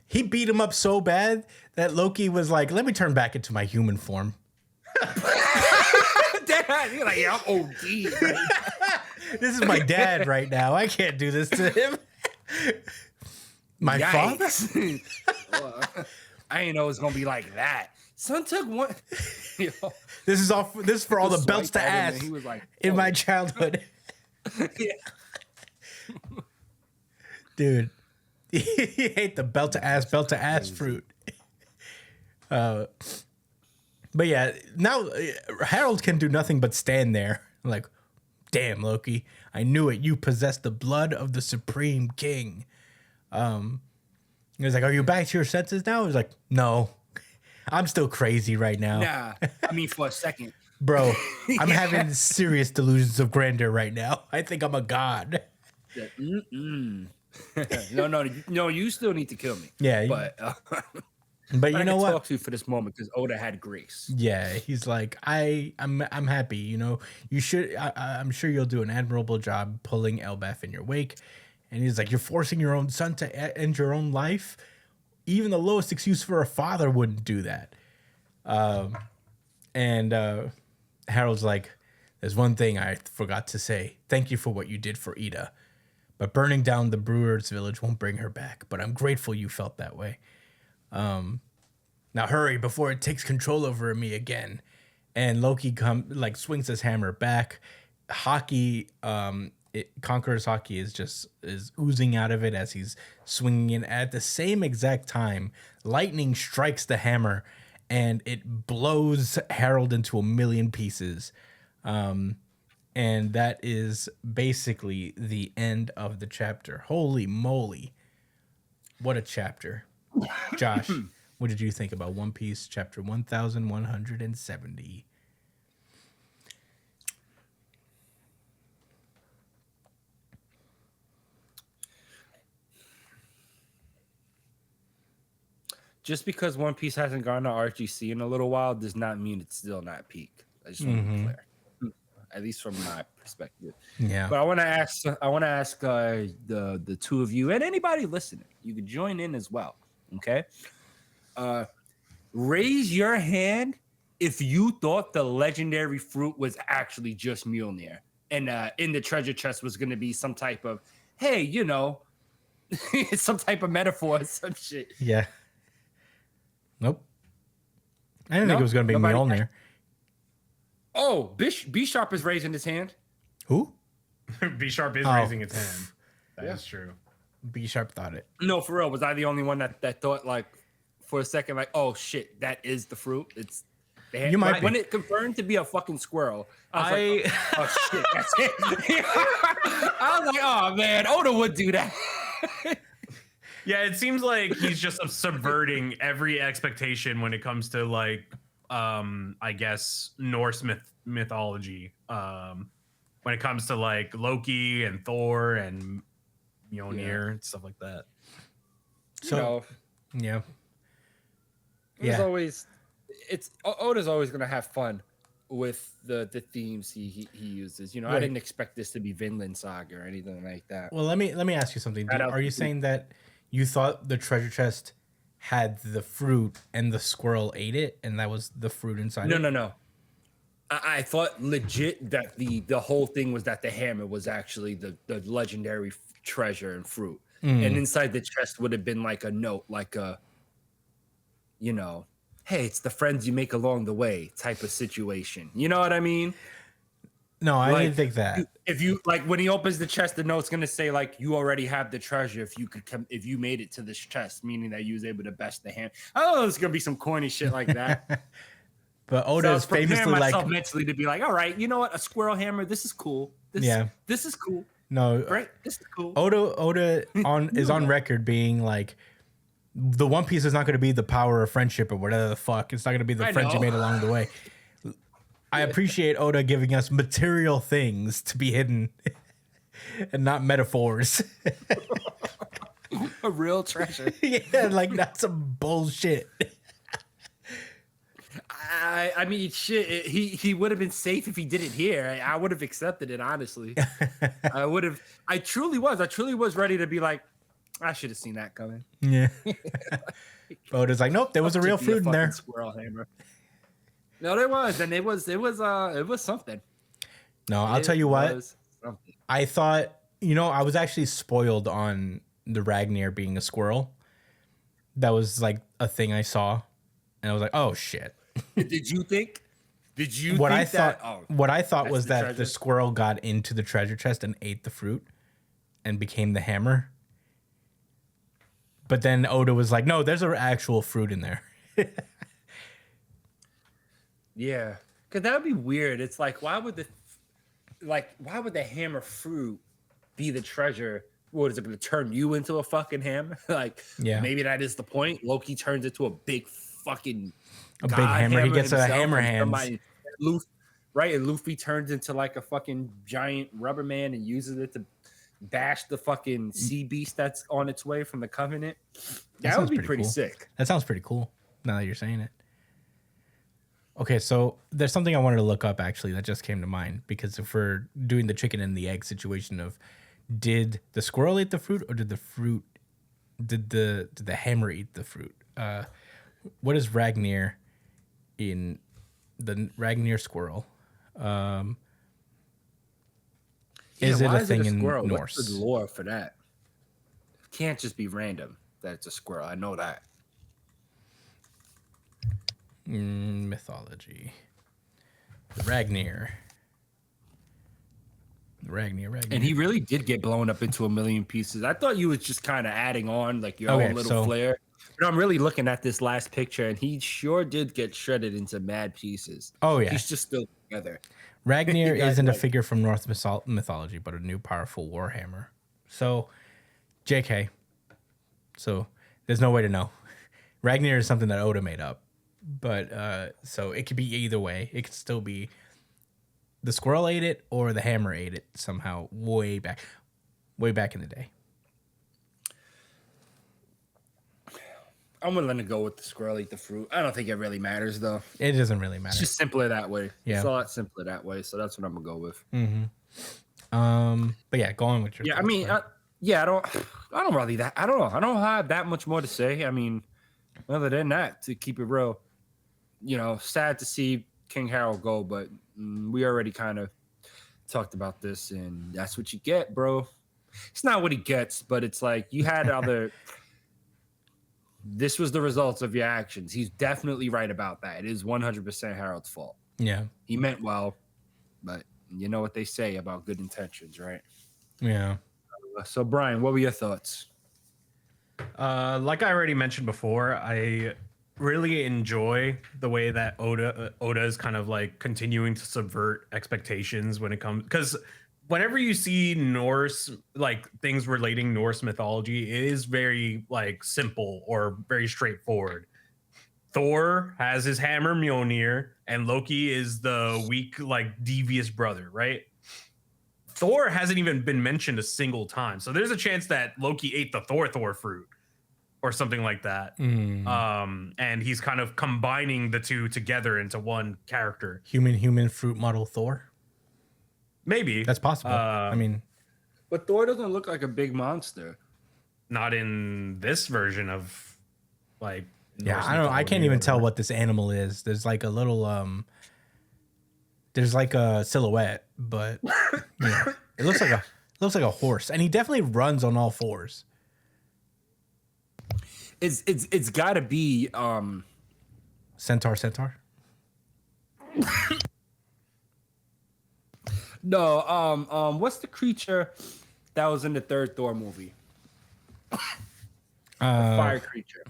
he beat him up so bad that Loki was like, "Let me turn back into my human form." Dad, you're like, yeah, I'm OD. This is my dad right now. I can't do this to him. My father? Well, I ain't know it's gonna be like that. Son took one. Yo, This is for all the just belts to swiped at him ass and he was like, in oh. my childhood. Yeah. Dude. He hate the belt to ass fruit. But yeah, now Harold can do nothing but stand there. Like, damn, Loki, I knew it. You possess the blood of the Supreme King. He was like, are you back to your senses now? He was like, no, I'm still crazy right now. Nah, I mean for a second. Bro, I'm having serious delusions of grandeur right now. I think I'm a god. No, you still need to kill me. Yeah, but you know what? Talk to you for this moment because Oda had grace. Yeah, he's like, I'm happy. You know, you should. I'm sure you'll do an admirable job pulling Elbaf in your wake. And he's like, you're forcing your own son to end your own life. Even the lowest excuse for a father wouldn't do that. And Harold's like, there's one thing I forgot to say. Thank you for what you did for Ida. But burning down the Brewers village won't bring her back. But I'm grateful you felt that way. Now hurry before it takes control over me again. And Loki swings his hammer back. Hockey, Conqueror's Hockey is oozing out of it as he's swinging in. At the same exact time, lightning strikes the hammer and it blows Harold into a million pieces. And that is basically the end of the chapter. Holy moly. What a chapter. Josh, what did you think about One Piece chapter 1170? Just because One Piece hasn't gone to RGC in a little while does not mean it's still not peak. I just want to be clear, at least from my perspective. Yeah. But I want to ask the two of you and anybody listening. You could join in as well. Okay. Raise your hand if you thought the legendary fruit was actually just Mjolnir, and in the treasure chest was going to be some type of, hey, you know, some type of metaphor or some shit. Yeah. Nope. I didn't think it was going to be Mjolnir. Oh, B Sharp is raising his hand. Who? B Sharp is raising its hand. That is true. B Sharp thought it. No, for real. Was I the only one that thought, like, for a second, like, oh shit, that is the fruit? It's you might be. When it confirmed to be a fucking squirrel, I was like, oh shit, that's it. I was like, oh man, Oda would do that. Yeah, it seems like he's just subverting every expectation when it comes to like, I guess Norse mythology. When it comes to like Loki and Thor and Mjolnir and stuff like that. So, yeah. Oda's always gonna have fun with the themes he uses. You know, right. I didn't expect this to be Vinland Saga or anything like that. Well, let me ask you something. Are you saying that you thought the treasure chest had the fruit and the squirrel ate it, and that was the fruit inside? No. I thought legit that the whole thing was that the hammer was actually the legendary treasure and fruit, and inside the chest would have been like a note, like a, you know, hey, it's the friends you make along the way type of situation. You know what I mean? No, I didn't think that. If you like, when he opens the chest, the note's gonna say like, you already have the treasure if you could come, if you made it to this chest, meaning that you was able to best the hand. Oh, it's gonna be some corny shit like that. But Oda is famously myself mentally to be like, all right, you know what, a squirrel hammer, this is cool. This is cool. No, right? This is cool. Oda is on record being like, the One Piece is not going to be the power of friendship or whatever the fuck. It's not going to be the friends you made along the way. I appreciate Oda giving us material things to be hidden and not metaphors. A real treasure. Yeah, like that's some bullshit. I mean, shit. He would have been safe if he did it here. I would have accepted it, honestly. I would have. I truly was ready to be like, I should have seen that coming. Yeah. Oda's like, nope, there was a real fruit in there. Squirrel hammer. No, there was, and it was something. No, I'll tell you what. I thought, I was actually spoiled on the Ragnir being a squirrel. That was like a thing I saw, and I was like, oh shit. Did you think? What I thought was that the squirrel got into the treasure chest and ate the fruit, and became the hammer. But then Oda was like, no, there's an actual fruit in there. Yeah, because that would be weird. It's like, why would the hammer fruit be the treasure? What is it going to turn you into a fucking hammer? Like, yeah, maybe that is the point. Loki turns into a big fucking big hammer. He gets a hammer hands. Right, and Luffy turns into like a fucking giant rubber man and uses it to bash the fucking sea beast that's on its way from the Covenant. That would be pretty cool. Sick. That sounds pretty cool. Now that you're saying it. Okay, so there's something I wanted to look up actually that just came to mind, because if we're doing the chicken and the egg situation of, did the squirrel eat the fruit, or did the hammer eat the fruit? What is Ragnir in the Ragnir squirrel? Is it a thing in Norse? What's the lore for that? It can't just be random that it's a squirrel. I know that. Mythology. Ragnir. And he really did get blown up into a million pieces. I thought you was just kind of adding on like your own little flair. But I'm really looking at this last picture, and he sure did get shredded into mad pieces. Oh, yeah. He's just still together. Ragnir isn't a figure from Norse mythology, but a new powerful warhammer. So, JK. So, there's no way to know. Ragnir is something that Oda made up. But, so it could be either way. It could still be the squirrel ate it or the hammer ate it somehow way back in the day. I'm willing to go with the squirrel eat the fruit. I don't think it really matters, though. It doesn't really matter. It's just simpler that way. Yeah. It's a lot simpler that way, so that's what I'm going to go with. Mm-hmm. But yeah, go on with your thoughts, I mean, I don't really that. I don't know. I don't have that much more to say. I mean, other than that, to keep it real, sad to see King Harold go, but we already kind of talked about this, and that's what you get, bro. It's not what he gets, but it's like you had other... This was the results of your actions. He's definitely right about that. It is 100% Harold's fault. Yeah. He meant well, but you know what they say about good intentions, right? Yeah. So, Brian, what were your thoughts? Like I already mentioned before, I really enjoy the way that Oda is kind of like continuing to subvert expectations when it comes, because whenever you see Norse, like things relating Norse mythology, it is very like simple or very straightforward. Thor has his hammer Mjolnir, and Loki is the weak, like devious brother, right? Thor hasn't even been mentioned a single time, so there's a chance that Loki ate the Thor fruit or something like that. And he's kind of combining the two together into one character. Human fruit model Thor. Maybe that's possible. I mean, but Thor doesn't look like a big monster. Not in this version of like. Yeah, I don't know. I can't even tell what this animal is. There's like a little there's like a silhouette, but it looks like a horse, and he definitely runs on all fours. It's got to be Centaur. No, what's the creature that was in the third Thor movie? Fire creature.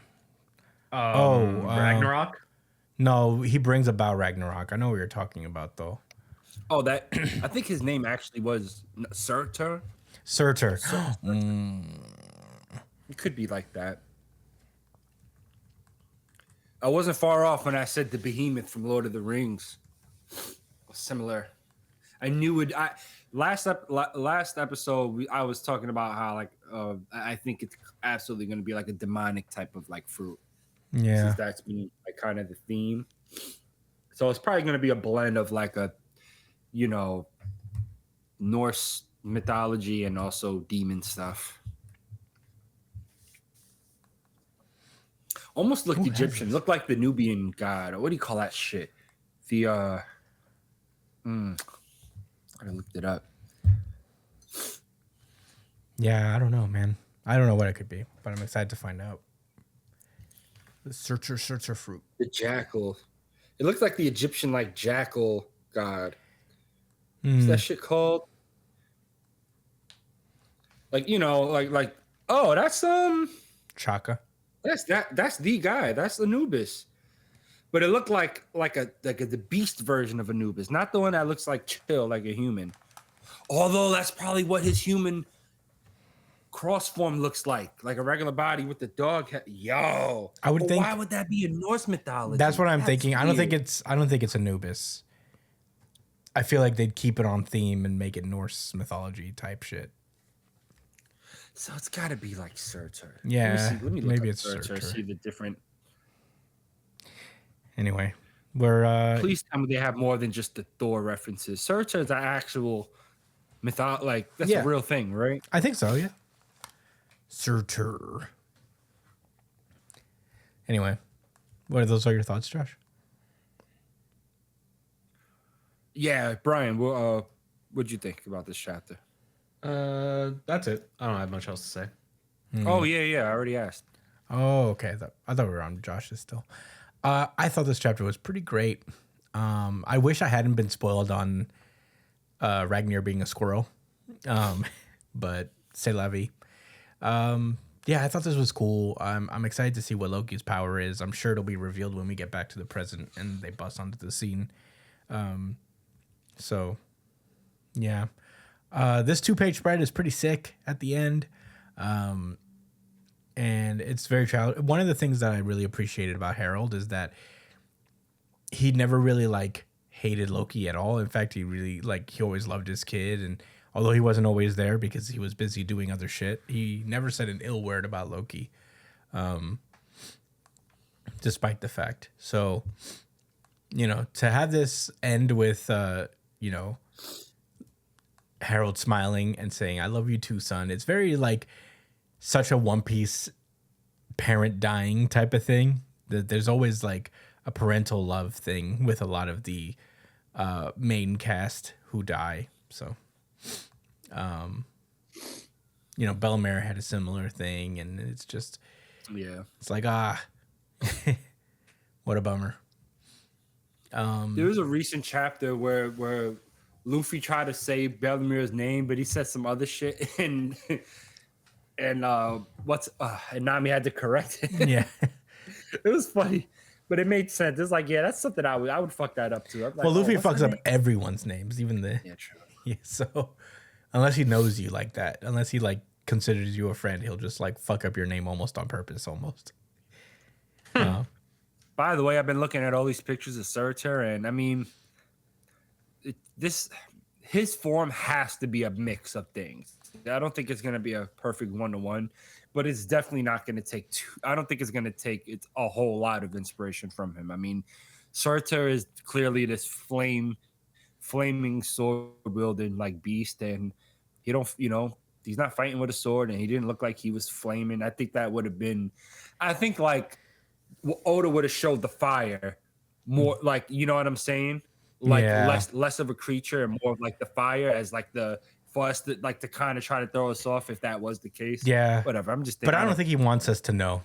Ragnarok? No, he brings about Ragnarok. I know what you're talking about, though. Oh, that I think his name actually was Surtur. Surtur. It could be like that. I wasn't far off when I said the behemoth from Lord of the Rings. Similar. I knew it. Last episode, I was talking about how like I think it's absolutely going to be like a demonic type of like fruit. Yeah, Since that's been like kind of the theme. So it's probably going to be a blend of like a, Norse mythology and also demon stuff. Almost looked Egyptian. Looked like the Nubian god. What do you call that shit? The I looked it up. Yeah, I don't know, man. I don't know what it could be, but I'm excited to find out. The searcher fruit. The jackal. It looks like the Egyptian like jackal god. What's that shit called? Like, like oh, that's Chaka. That's the guy. That's Anubis. But it looked like the beast version of Anubis, not the one that looks like chill, like a human. Although that's probably what his human cross form looks like a regular body with the dog head. Yo, I would think. Why would that be in Norse mythology? That's what I'm thinking. Weird. I don't think it's Anubis. I feel like they'd keep it on theme and make it Norse mythology type shit. So it's got to be like Surtur. Yeah, let me look maybe up it's Surtur. Surtur. See the different. Anyway, we're Please tell me they have more than just the Thor references. Surtur is an actual that's a real thing, right? I think so. Yeah. Surtur. Anyway, what are those? All your thoughts, Josh? Yeah, Brian. What'd you think about this chapter? That's it. I don't have much else to say. Oh yeah. I already asked. Oh, okay. I thought we were on Josh's still. I thought this chapter was pretty great. I wish I hadn't been spoiled on Ragnar being a squirrel. But c'est la vie. Yeah, I thought this was cool. I'm excited to see what Loki's power is. I'm sure it'll be revealed when we get back to the present and they bust onto the scene. So, yeah. This 2-page spread is pretty sick at the end. And it's very child. One of the things that I really appreciated about Harold is that he never really like hated Loki at all. In fact, he really he always loved his kid. And although he wasn't always there because he was busy doing other shit, he never said an ill word about Loki. Despite the fact. So, to have this end with, Harold smiling and saying, "I love you too, son." It's very such a One Piece parent dying type of thing. There's always a parental love thing with a lot of the main cast who die. So, Bellemare had a similar thing, and it's just, it's what a bummer. There was a recent chapter where Luffy tried to say Bellemare's name, but he said some other shit, and Nami had to correct it. Yeah, it was funny, but it made sense. It's that's something I would fuck that up too. Well, Luffy fucks up everyone's names, even the true. Yeah, so unless he knows you like that, unless he considers you a friend, he'll just fuck up your name almost on purpose, almost. By the way, I've been looking at all these pictures of Surtur, and I mean, his form has to be a mix of things. I don't think it's going to be a perfect 1-to-1, but it's definitely not going to take I don't think it's going to take a whole lot of inspiration from him. I mean, Surtur is clearly this flaming sword wielding beast, and he don't, he's not fighting with a sword, and he didn't look like he was flaming. I think that would have been, Oda would have showed the fire more, you know what I'm saying? Less of a creature and more of the fire as for us to to kind of try to throw us off if that was the case. Yeah, whatever. I'm just thinking, but I don't think he wants us to know.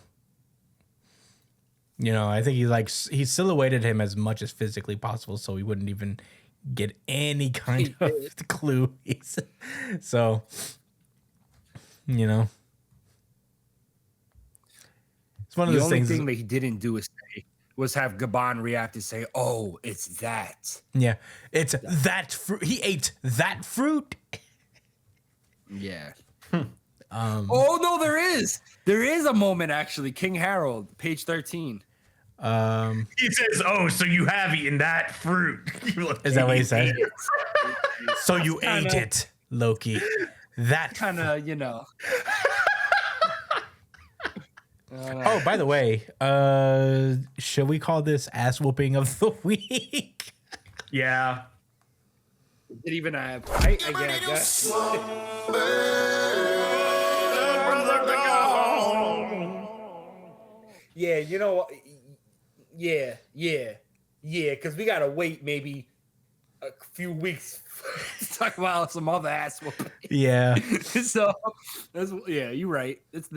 I think he silhouetted him as much as physically possible so we wouldn't even get any kind of clue. So, it's one of those things. The only thing that he didn't do was have Gabon react and say, "Oh, it's that." Yeah, it's that fruit. He ate that fruit. Yeah. Oh no, there is a moment actually. King Harold, page 13. He says, "Oh, so you have eaten that fruit?" Is that what he said? Ate it. So you ate Kinda- it, Loki. That Kind of, you know. Oh, by the way, should we call this ass whooping of the week? Yeah. Did even have fight? I guess. Yeah, you know what? Yeah. Because we gotta wait maybe a few weeks to talk about some other ass whooping. Yeah. So, yeah, you're right. This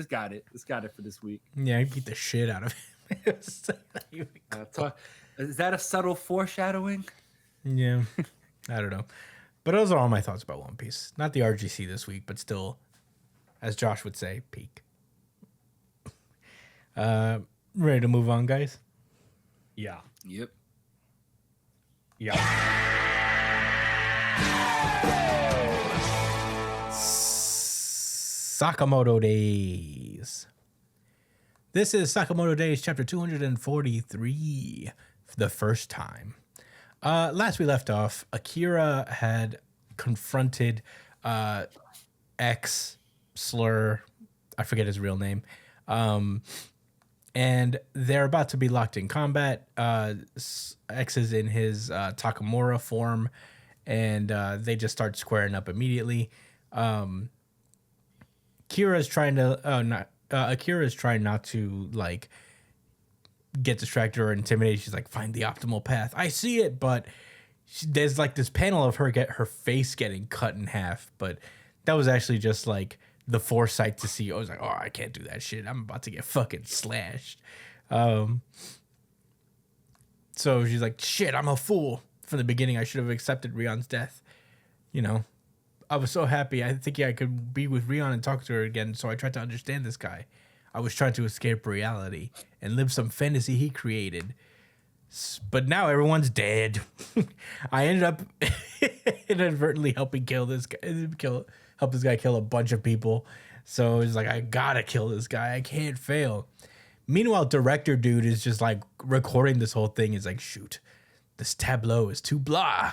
got it. This got it for this week. Yeah, I beat the shit out of him. Is that a subtle foreshadowing? Yeah. I don't know. But those are all my thoughts about One Piece. Not the RGC this week, but still, as Josh would say, peak. Ready to move on, guys? Yeah. Yep. Yeah. Sakamoto Days. This is Sakamoto Days, chapter 243, for the first time. Last we left off, Akira had confronted X Slur, I forget his real name, and they're about to be locked in combat. X is in his Takamura form, and they just start squaring up immediately. Akira's trying not to like get distracted or intimidated. She's like, find the optimal path. I see it, but there's like this panel of her get her face getting cut in half, but that was actually just like the foresight to see. I was like, oh, I can't do that shit. I'm about to get fucking slashed. So she's like, shit, I'm a fool. From the beginning, I should have accepted Rion's death. You know, I was so happy. I think I could be with Rion and talk to her again. So I tried to understand this guy. I was trying to escape reality and live some fantasy he created. But now everyone's dead. I ended up inadvertently helping help this guy kill a bunch of people. So it's like, I gotta kill this guy. I can't fail. Meanwhile, director dude is just like recording this whole thing. Is like, shoot, this tableau is too blah.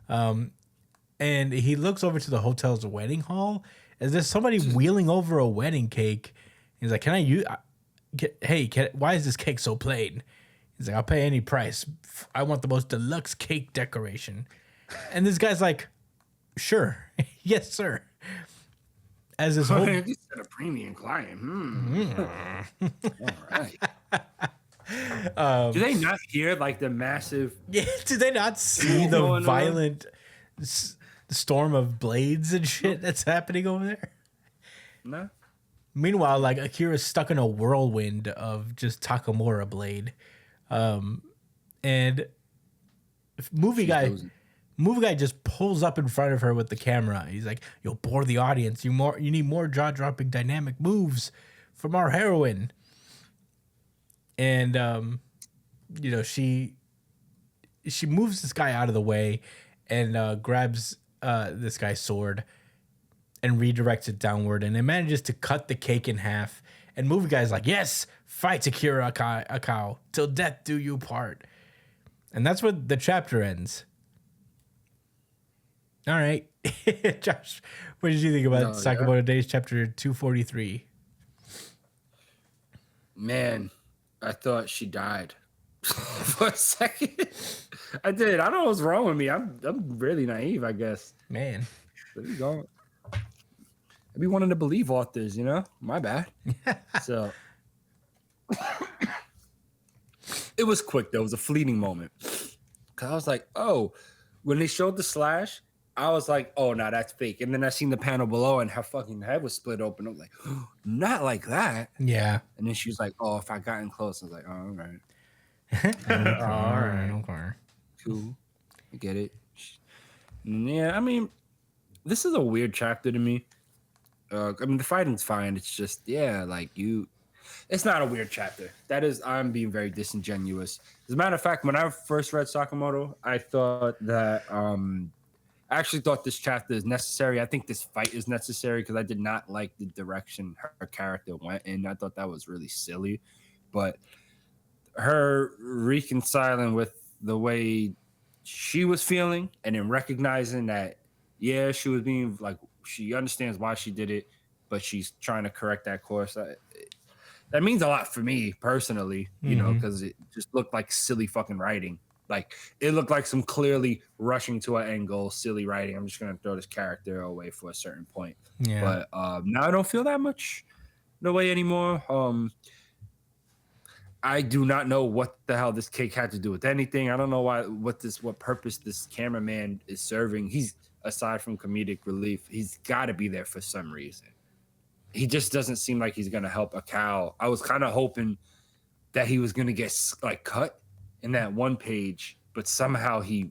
And he looks over to the hotel's wedding hall. Is there somebody wheeling over a wedding cake? He's like, why is this cake so plain? He's like, I'll pay any price. I want the most deluxe cake decoration. And this guy's like, sure. Yes, sir. As this whole... You said a premium client. All right. Do they not hear like the massive... Yeah, do they not see the violent storm of blades and shit that's happening over there? No. Meanwhile, like Akira's stuck in a whirlwind of just Takamura blade. And movie guy just pulls up in front of her with the camera. He's like, you'll bore the audience. You need more jaw-dropping dynamic moves from our heroine. And you know, she moves this guy out of the way and grabs this guy's sword and redirects it downward, and it manages to cut the cake in half. And movie guy's like, yes, fight Akira Akao till death do you part. And that's where the chapter ends. All right. Josh, what did you think about Sakamoto Days chapter 243? Man, I thought she died for a second. I did. I don't know what's wrong with me. I'm really naive, I guess. Man. There you go. I be wanting to believe authors, you know? My bad. So it was quick though. It was a fleeting moment. Cause I was like, oh, when they showed the slash, I was like, oh no, that's fake. And then I seen the panel below and her fucking head was split open. I was like, oh, not like that. Yeah. And then she was like, oh, if I gotten close, I was like, oh, all right. All right. Okay. Cool. I get it. Yeah, I mean, this is a weird chapter to me. I mean, the fighting's fine. It's just, it's not a weird chapter. I'm being very disingenuous. As a matter of fact, when I first read Sakamoto, I thought that, I actually thought this chapter is necessary. I think this fight is necessary because I did not like the direction her character went in. I thought that was really silly. But her reconciling with the way she was feeling and then recognizing that, yeah, she was being like, she understands why she did it, but she's trying to correct that course. That means a lot for me personally, you know, because it just looked like silly fucking writing. Like it looked like some clearly rushing to an end goal, silly writing. I'm just gonna throw this character away for a certain point. Yeah. But now I don't feel that much no way anymore. I do not know what the hell this cake had to do with anything. I don't know what purpose this cameraman is serving. He's aside from comedic relief, he's got to be there for some reason. He just doesn't seem like he's gonna help a cow. I was kind of hoping that he was gonna get like cut in that one page, but somehow he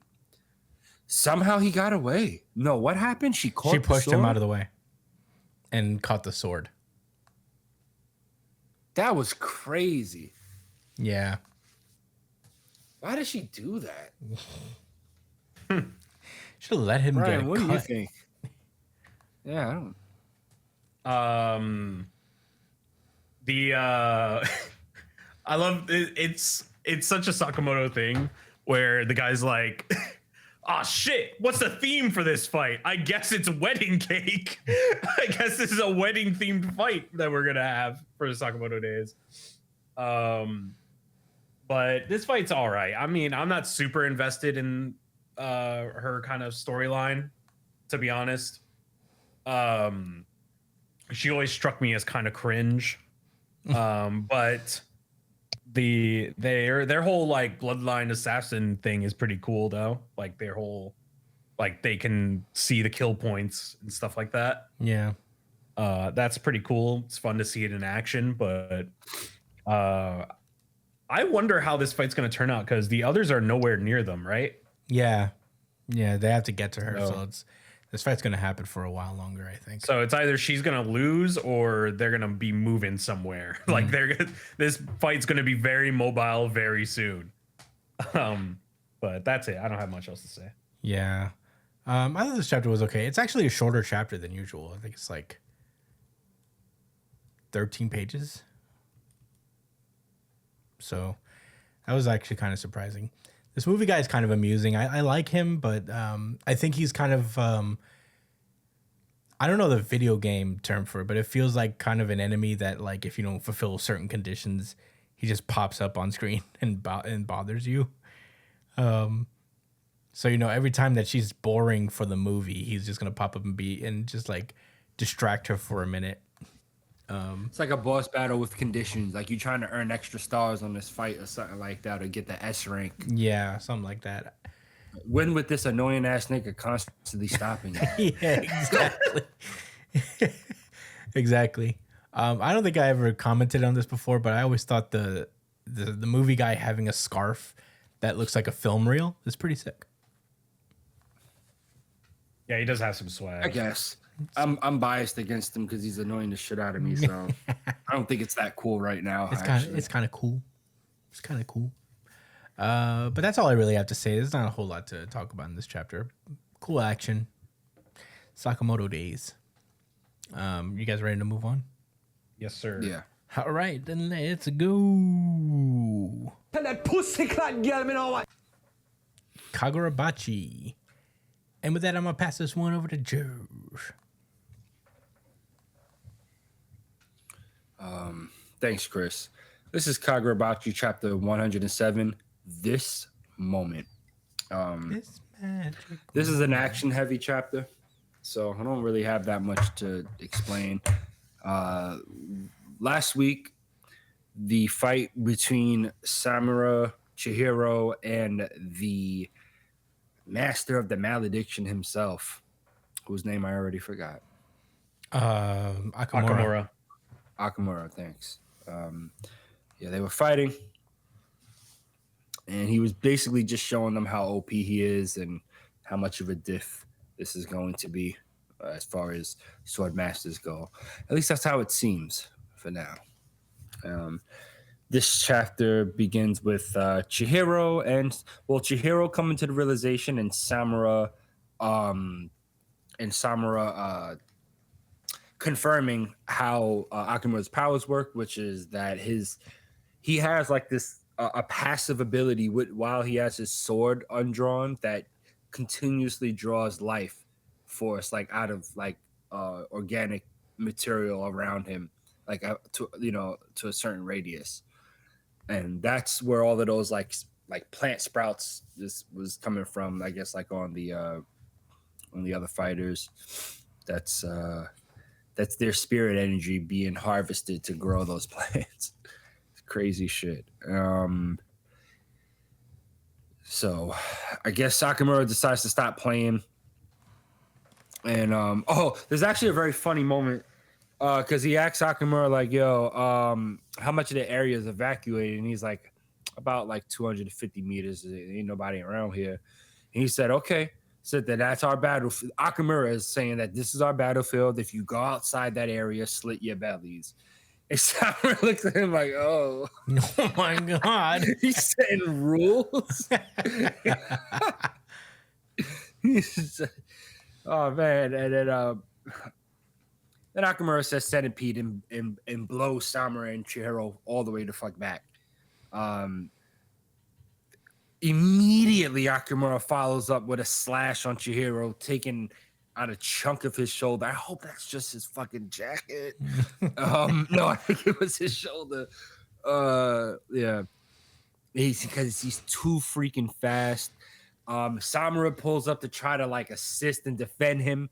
got away. No, what happened? She pushed him out of the way and caught the sword. That was crazy. Yeah. Why did she do that? Should have let him Ryan, get what cut. do you think? Yeah, I don't. I love it's such a Sakamoto thing where the guy's like, oh shit, what's the theme for this fight? I guess it's wedding cake. I guess this is a wedding themed fight that we're gonna have for the Sakamoto Days. But this fight's all right. I mean, I'm not super invested in her kind of storyline, to be honest. She always struck me as kind of cringe. But their whole like bloodline assassin thing is pretty cool though. Like their whole like they can see the kill points and stuff like that. Yeah. That's pretty cool. It's fun to see it in action, but I wonder how this fight's going to turn out because the others are nowhere near them, right? Yeah. Yeah, they have to get to her, No. so this fight's going to happen for a while longer, I think. So it's either she's going to lose or they're going to be moving somewhere. Like this fight's going to be very mobile very soon. But that's it. I don't have much else to say. Yeah. I thought this chapter was okay. It's actually a shorter chapter than usual. I think it's like 13 pages. So that was actually kind of surprising. This movie guy is kind of amusing. I like him, but I think he's kind of I don't know the video game term for it, but it feels like kind of an enemy that like if you don't fulfill certain conditions, he just pops up on screen and bothers you. So you know every time that she's boring for the movie, he's just gonna pop up and just like distract her for a minute. It's like a boss battle with conditions. Like you trying to earn extra stars on this fight or something like that, or get the S rank. Yeah, something like that. Win with this annoying ass nigga constantly stopping you. Yeah, exactly. Exactly. I don't think I ever commented on this before, but I always thought the movie guy having a scarf that looks like a film reel is pretty sick. Yeah, he does have some swag. I guess. I'm biased against him because he's annoying the shit out of me. So I don't think it's that cool right now. It's kind of cool. It's kind of cool. But that's all I really have to say. There's not a whole lot to talk about in this chapter. Cool action. Sakamoto Days. You guys ready to move on? Yes, sir. Yeah. All right, then let's go. Tell that pussy clot girl me know what. Kagurabachi. And with that, I'm gonna pass this one over to Josh. Thanks, Chris. This is Kagurabachi chapter 107. This moment. This magic. This is an action-heavy chapter, so I don't really have that much to explain. Last week, the fight between Samura, Chihiro, and the master of the malediction himself, whose name I already forgot. Akamura. Akamura, thanks. Yeah, they were fighting, and he was basically just showing them how OP he is and how much of a diff this is going to be as far as sword masters go. At least that's how it seems for now. This chapter begins with Chihiro coming to the realization, and Samura confirming how Akamura's powers work, which is that he has like this a passive ability while he has his sword undrawn that continuously draws life force like out of like organic material around him, like to to a certain radius, and that's where all of those like plant sprouts was coming from. I guess like on the other fighters, that's their spirit energy being harvested to grow those plants. Crazy shit. So I guess Sakamura decides to stop playing. And there's actually a very funny moment because he asked Sakamura like, "Yo, how much of the area is evacuated?" And he's like, "About like 250 meters. There ain't nobody around here." And he said, "Okay." Said that's our battlefield. Akamura is saying that this is our battlefield. If you go outside that area, slit your bellies. And Sakamura looks at him like, "Oh, oh my god." He's setting rules." Oh man, and then Akamura says centipede and blows Samura and Chihiro all the way the fuck back. Immediately Akamura follows up with a slash on Chihiro, taking out a chunk of his shoulder. I hope that's just his fucking jacket. No, I think it was his shoulder. Yeah. Because he's too freaking fast. Samura pulls up to try to like assist and defend him.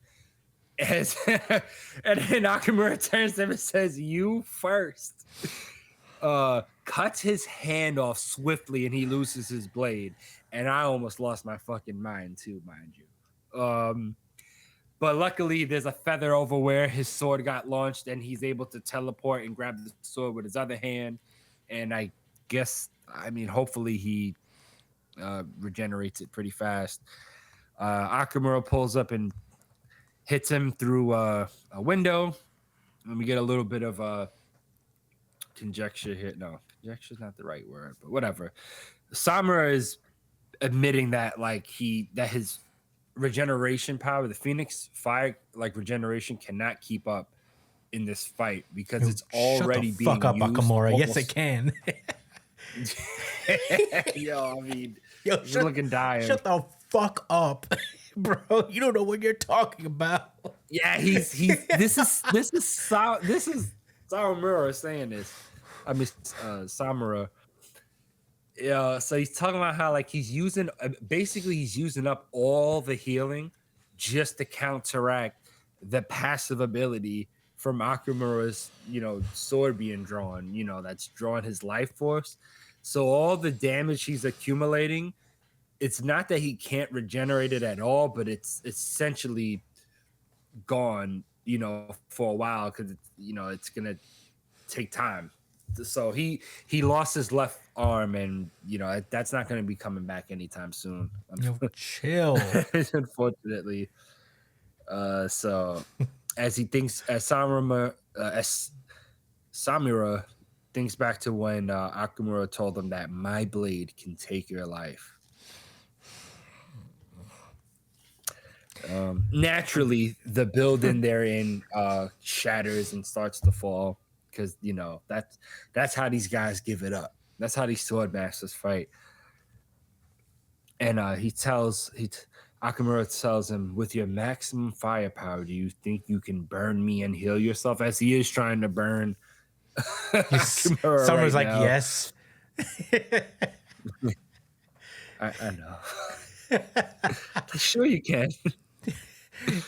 And then Nakamura turns to him and says, "You first." Cuts his hand off swiftly and he loses his blade. And I almost lost my fucking mind too, mind you. But luckily there's a feather over where his sword got launched and he's able to teleport and grab the sword with his other hand. And I guess, hopefully he regenerates it pretty fast. Akamura pulls up and hits him through a window. And we get a little bit of conjecture here. No, conjecture is not the right word, but whatever. Samura is admitting that his regeneration power, the Phoenix Fire regeneration, cannot keep up in this fight because it's already Shut the being fuck up, used. Akamura. Yes, it can. Yo, looking dying. Shut the fuck up, bro. You don't know what you're talking about. Yeah, he's this is Samura saying this. Samura. Yeah, so he's talking about how he's using up all the healing just to counteract the passive ability from Akamura's, sword being drawn, that's drawing his life force. So all the damage he's accumulating, it's not that he can't regenerate it at all, but it's essentially gone, for a while because it's gonna take time. So he lost his left arm, and that's not going to be coming back anytime soon. Chill. Unfortunately. So as Samura thinks back to when Akamura told him that my blade can take your life. Naturally, the building they're in shatters and starts to fall. Because that's how these guys give it up. That's how these sword masters fight. And Akamura tells him, "With your maximum firepower, do you think you can burn me and heal yourself?" As he is trying to burn Akamura. Someone's right like, now. "Yes." I know. Sure you can.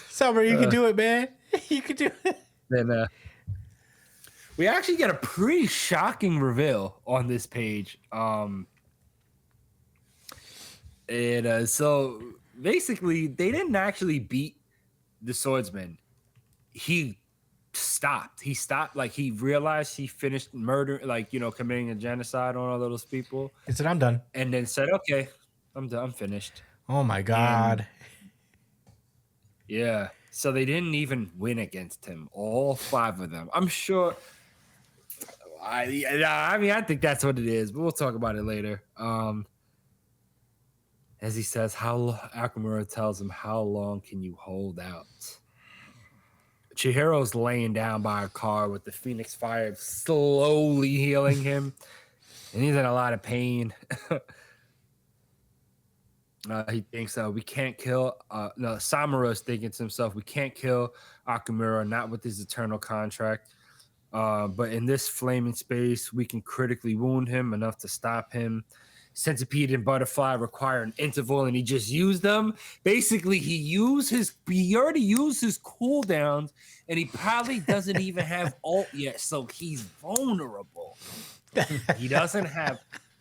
Summer, you can do it, man. You can do it. Then we actually get a pretty shocking reveal on this page. So basically, they didn't actually beat the swordsman. He stopped. He realized he finished murder, committing a genocide on all those people. He said, "I'm done." And then said, "Okay, I'm done. I'm finished." Oh my god. Yeah. So they didn't even win against him. All 5 of them. I'm sure. I think that's what it is, but we'll talk about it later. As he says, Akamura tells him, "How long can you hold out?" Chihiro's laying down by a car with the Phoenix Fire slowly healing him. and he's in a lot of pain. He thinks we can't kill. No, Samura is thinking to himself, we can't kill Akamura, not with his eternal contract. But in this flaming space, we can critically wound him enough to stop him. Centipede and Butterfly require an interval, and he just used them. Basically, he already used his cooldowns, and he probably doesn't even have ult yet, so he's vulnerable. He doesn't have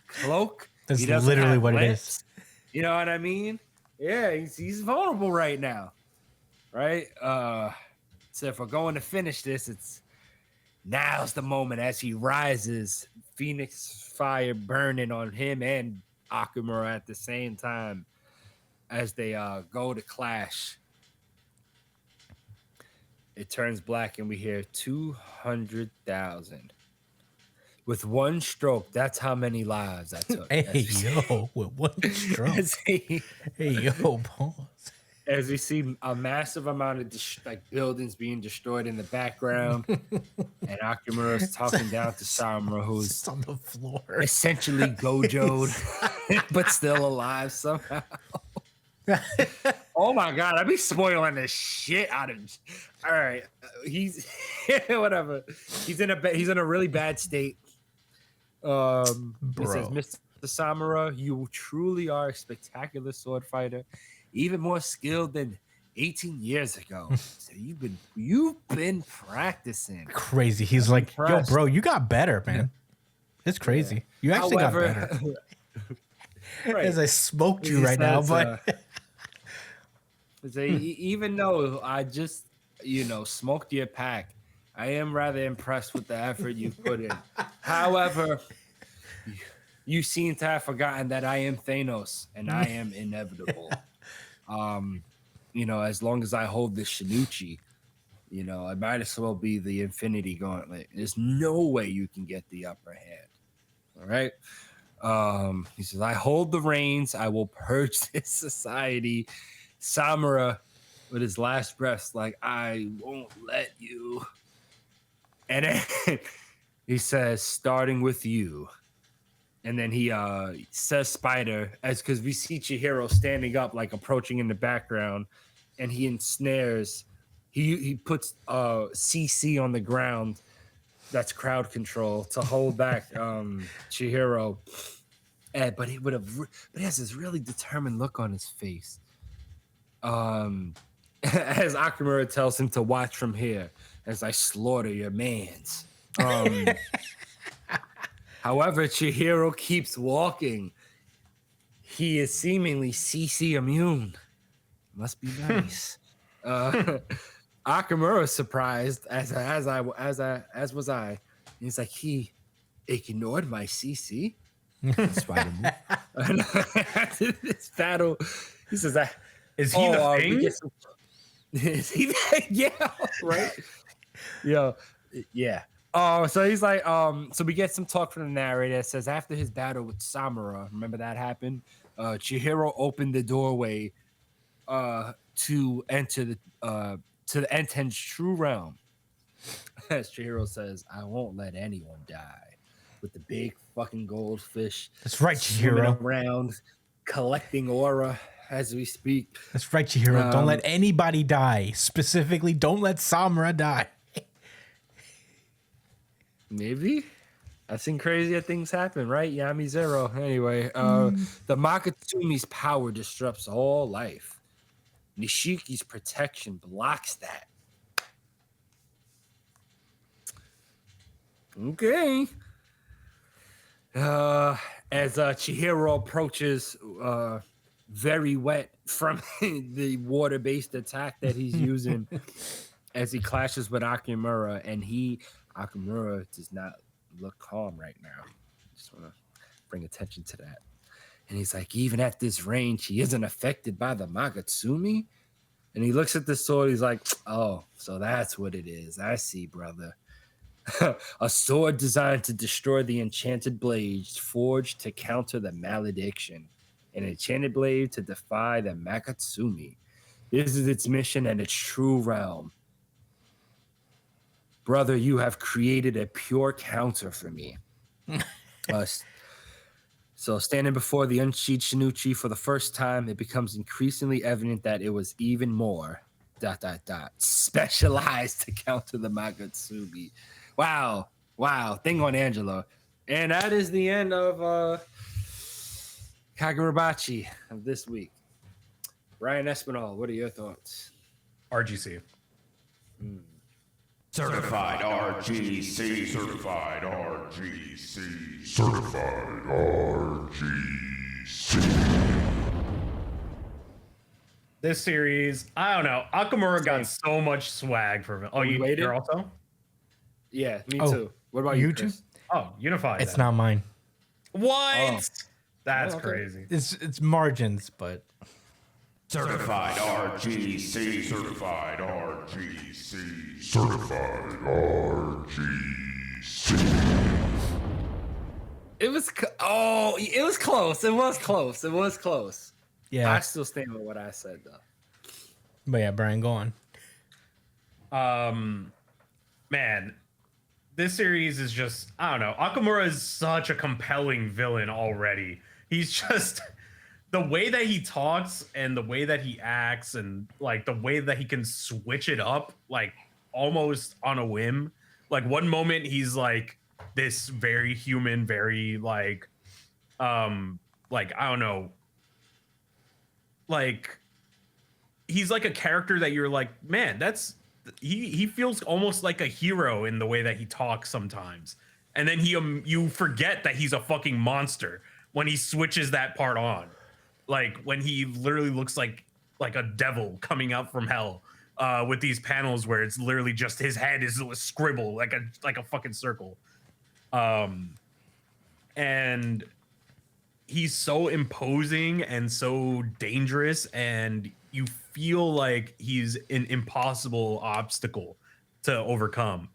cloak. That's literally what it is. You know what I mean? Yeah, he's vulnerable right now. Right? So if we're going to finish this, now's the moment as he rises, Phoenix fire burning on him and Akamura at the same time as they go to clash. It turns black and we hear 200,000. With one stroke, that's how many lives I took. Hey, yo, with one stroke. Hey, yo, pause. As we see a massive amount of buildings being destroyed in the background, and Akamura is talking down to Samura, who's on the floor, essentially Gojo'd, but still alive somehow. Oh my god, I'd be spoiling the shit out of him. All right, he's whatever. He's in a really bad state. He says, Mr. Samura, you truly are a spectacular sword fighter, even more skilled than 18 years ago. So you've been practicing. Crazy. He's like, yo, bro, you got better, man. It's crazy. Yeah. You actually got better. Right. As I smoked you right now, but even though I just, smoked your pack, I am rather impressed with the effort you put in. However, you seem to have forgotten that I am Thanos and I am inevitable. As long as I hold this Shinichi, I might as well be the Infinity Gauntlet. There's no way you can get the upper hand. All right. He says, I hold the reins. I will purge this society. Samura, with his last breath, like, I won't let you. And then he says, starting with you. And then he says Spider, because we see Chihiro standing up, like approaching in the background, and he ensnares. He puts CC on the ground. That's crowd control to hold back Chihiro. But he has this really determined look on his face. As Akamura tells him to watch from here as I slaughter your mans. However, Chihiro keeps walking. He is seemingly CC immune. Must be nice. Akamura is surprised, as was I. He's like, he ignored my CC. Spider-Man. After this battle, he says, "Is he the thing? Is he? Yeah, right. Yeah. So he's like, so we get some talk from the narrator. It says after his battle with Samura, remember that happened? Chihiro opened the doorway to enter the Enten's true realm. As Chihiro says, I won't let anyone die. With the big fucking goldfish. That's right, Chihiro. Around, collecting aura as we speak. That's right, Chihiro. Don't let anybody die. Specifically, don't let Samura die. Maybe. I've seen crazier things happen, right? Yami Zero. Anyway, the Makatsumi's power disrupts all life. Nishiki's protection blocks that. Okay. As Chihiro approaches, very wet from the water-based attack that he's using, as he clashes with Akamura, and Akamura does not look calm right now. Just want to bring attention to that. And he's like, even at this range, he isn't affected by the Magatsumi. And he looks at the sword. He's like, oh, so that's what it is. I see, brother. A sword designed to destroy the enchanted blades, forged to counter the malediction. An enchanted blade to defy the Makatsumi. This is its mission and its true realm. Brother, you have created a pure counter for me. So, standing before the unsheathed Shinichi for the first time, it becomes increasingly evident that it was even more ... specialized to counter the Magatsubi. Wow. Thing on Angelo. And that is the end of Kagurabachi of this week. Ryan Espinal, what are your thoughts? RGC. Certified RGC. Certified RGC. Certified RGC. This series, I don't know. Akamura got so much swag from it. Oh, you're also? Yeah, me too. What about you, Chris? Oh, Unified. It's not mine. What? Oh. That's Okay. crazy. It's margins, but Certified RGC. Certified RGC. Certified RGC. It was close. It was close. yeah. I still stand with what I said though. But yeah, Brian, go on. Man, this series is just, I don't know. Akamura is such a compelling villain already. He's just the way that he talks and the way that he acts and like the way that he can switch it up like almost on a whim. Like one moment he's like this very human, very like I don't know, like he's like a character that you're like, man, that's he feels almost like a hero in the way that he talks sometimes. And then you forget that he's a fucking monster when he switches that part on. Like when he literally looks like a devil coming out from hell with these panels where it's literally just his head is a scribble like a fucking circle. And he's so imposing and so dangerous, and you feel like he's an impossible obstacle to overcome.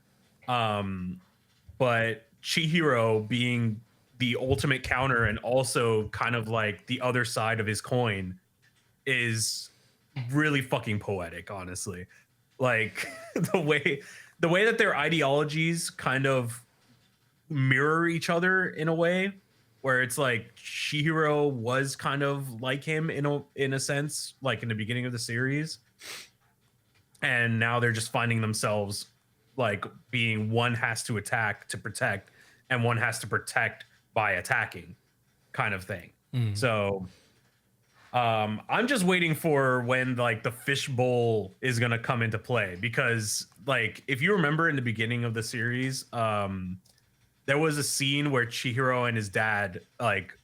But Chihiro being the ultimate counter and also kind of like the other side of his coin is really fucking poetic, honestly. Like the way that their ideologies kind of mirror each other in a way where it's like Chihiro was kind of like him in a sense, like in the beginning of the series. And now they're just finding themselves like being one has to attack to protect and one has to protect by attacking kind of thing. So I'm just waiting for when like the fishbowl is going to come into play, because like if you remember in the beginning of the series, there was a scene where Chihiro and his dad like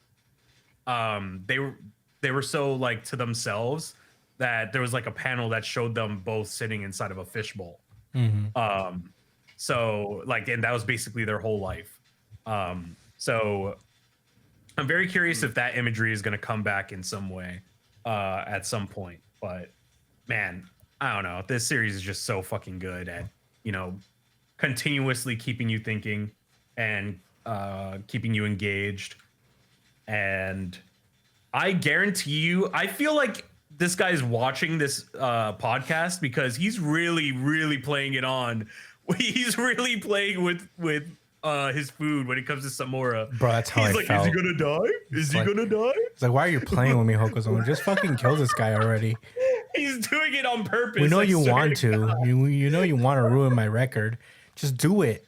they were so like to themselves that there was like a panel that showed them both sitting inside of a fishbowl. So like, and that was basically their whole life. So I'm very curious if that imagery is going to come back in some way at some point. But man, I don't know. This series is just so fucking good at, you know, continuously keeping you thinking and keeping you engaged. And I guarantee you, I feel like this guy's watching this podcast because he's really, really playing it on. He's really playing with his food when it comes to Samura. Bro, that's how he's I like, felt. is he gonna die? Is he gonna die? It's like, why are you playing with me, Hokozone? Just fucking kill this guy already. He's doing it on purpose. We know I you swear want to. God. You know you want to ruin my record. Just do it.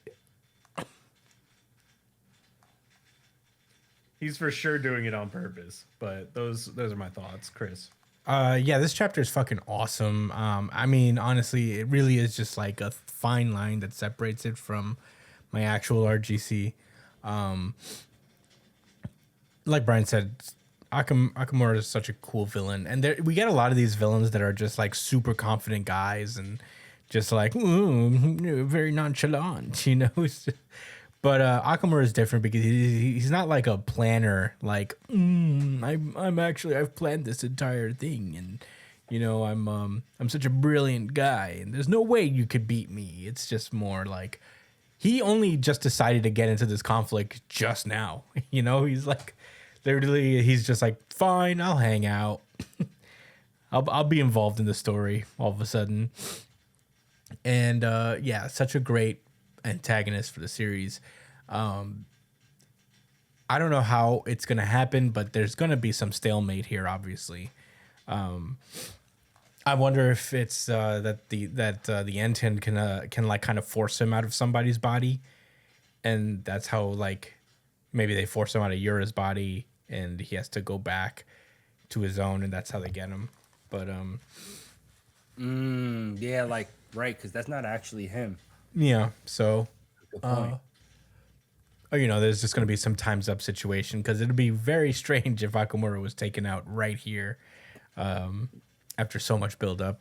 He's for sure doing it on purpose. But those are my thoughts, Chris. Yeah, this chapter is fucking awesome. I mean, honestly, it really is just like a fine line that separates it from my actual RGC. Like Brian said, Akamura is such a cool villain, and we get a lot of these villains that are just like super confident guys and just like very nonchalant, you know. But Akamura is different because he's not like a planner. Like I've planned this entire thing, and you know I'm such a brilliant guy, and there's no way you could beat me. It's just more like he only just decided to get into this conflict just now. You know, he's like literally he's just like, fine, I'll hang out. I'll be involved in the story all of a sudden. And yeah, such a great antagonist for the series. I don't know how it's gonna happen, but there's gonna be some stalemate here, obviously. I wonder if it's that the Enten can like kind of force him out of somebody's body, and that's how like maybe they force him out of Yura's body, and he has to go back to his own, and that's how they get him. But yeah, like right, because that's not actually him. yeah, so Good point. there's just gonna be some times up situation because it'd be very strange if Akamura was taken out right here. After so much buildup.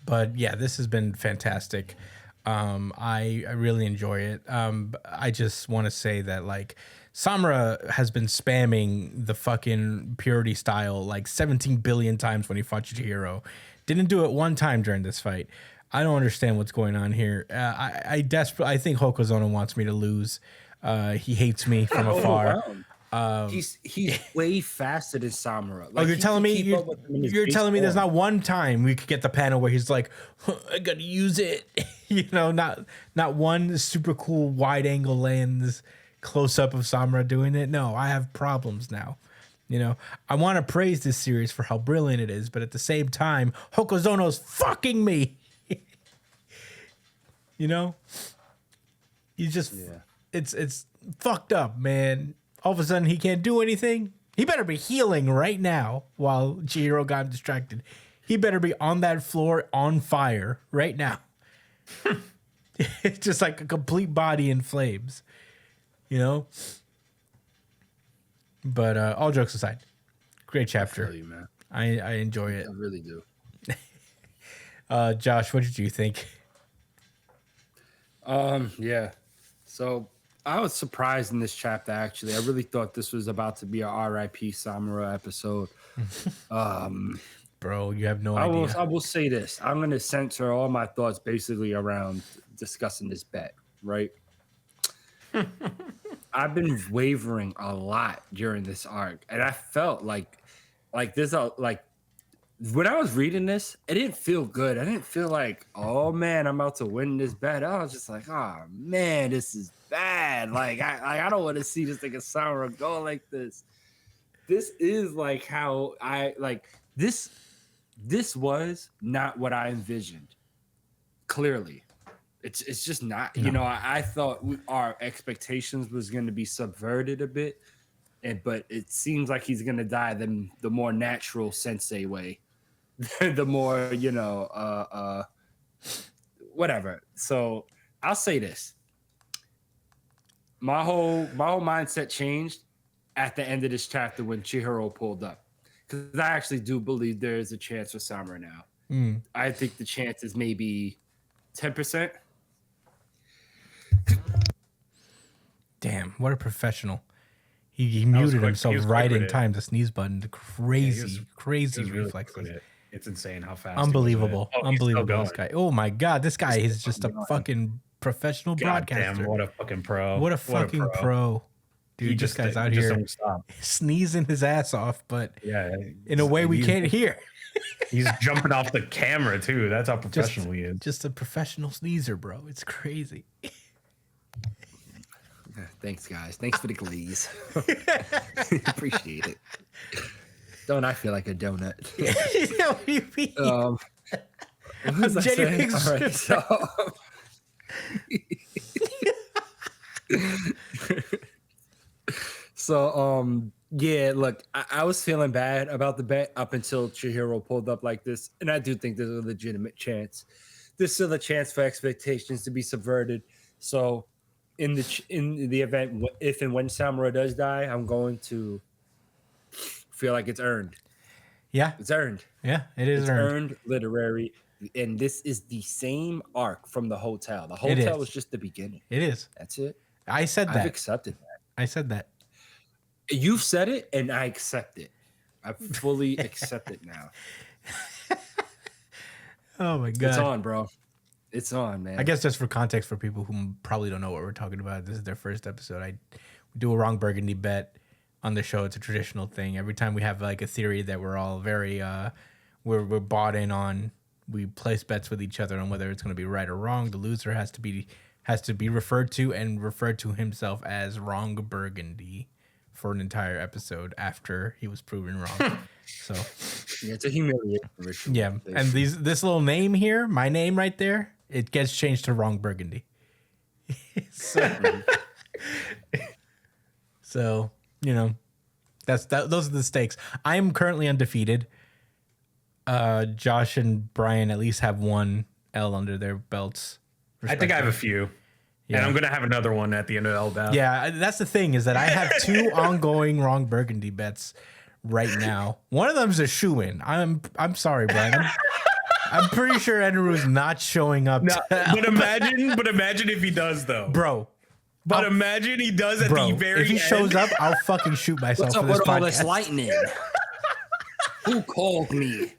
But yeah, this has been fantastic. I really enjoy it. I just want to say that like Samura has been spamming the fucking purity style like 17 billion times when he fought Chihiro. Didn't do it one time during this fight. I don't understand what's going on here. I think Hokuzono wants me to lose. He hates me from afar. He's way faster than Samura. Like, you're telling me there's not one time we could get the panel where he's like, I gotta use it. Not one super cool wide angle lens close up of Samura doing it. No, I have problems now. I want to praise this series for how brilliant it is, but at the same time, Hokuzono's fucking me. You just it's fucked up, man. All of a sudden, he can't do anything. He better be healing right now while Chihiro got distracted. He better be on that floor on fire right now. It's just like a complete body in flames, But all jokes aside, great chapter. I feel you, man. I enjoy it. I really do. Josh, what did you think? Yeah. So I was surprised in this chapter, actually. I really thought this was about to be a R.I.P. Samura episode. Bro, you have no idea. I will say this. I'm going to censor all my thoughts basically around discussing this bet, right? I've been wavering a lot during this arc, and I felt like there's a like when I was reading this, it didn't feel good. I didn't feel like, oh man, I'm about to win this bet. I was just like, oh man, this is bad. Like I don't want to see this nigga Samura go like this. This is like how I like this. This was not what I envisioned. Clearly, it's just not. No. I thought our expectations was going to be subverted a bit, but it seems like he's going to die the more natural sensei way. The more, whatever. So I'll say this. My whole mindset changed at the end of this chapter when Chihiro pulled up. Because I actually do believe there is a chance for Samura now. I think the chance is maybe 10%. Damn, what a professional. He muted himself right in time to sneeze button. Crazy really reflexes. It's insane how fast. Unbelievable. Unbelievable, this guy. Oh my God, this guy is just a fucking professional broadcaster. Damn, what a fucking pro. What a fucking pro. Dude, this guy's out here sneezing his ass off, but in a way we can't hear. He's jumping off the camera too. That's how professional he is. Just a professional sneezer, bro. It's crazy. Thanks, guys. Thanks for the glees. Appreciate it. Don't I feel like a donut? What do you mean? What was I saying? All right, so yeah, look, I was feeling bad about the bet up until Chihiro pulled up like this, and I do think there's a legitimate chance. There's still a chance for expectations to be subverted. So in the event, if and when Samura does die, I'm going to feel like it's earned. Yeah. It's earned. Yeah, it is earned literary. And this is the same arc from the hotel. The hotel was just the beginning. It is. That's it. I said that. I've accepted that. I said that. You've said it, and I accept it. I fully accept it now. Oh my God. It's on, bro. It's on, man. I guess just for context for people who probably don't know what we're talking about, this is their first episode. We do a wrong burgundy bet on the show. It's a traditional thing. Every time we have like a theory that we're all very we're bought in on, we place bets with each other on whether it's going to be right or wrong. The loser has has to be referred to and referred to himself as Wrong Burgundy for an entire episode after he was proven wrong. So Yeah, it's a humiliation ritual. yeah, and this little name here, my name right there, it gets changed to Wrong Burgundy. So you know, those are the stakes. I am currently undefeated. Josh and Brian at least have one L under their belts. I think I have a few. Yeah. And I'm gonna have another one at the end of L-Bout. Yeah, that's the thing is that I have 2 ongoing Wrong Burgundy bets right now. One of them's a shoe-in. I'm sorry, Brian. I'm pretty sure Enru's not showing up. But imagine if he does though, bro. But imagine he does at the very if he end. shows up, I'll fucking shoot myself. What's up for this with podcast. all this lightning? Who called me?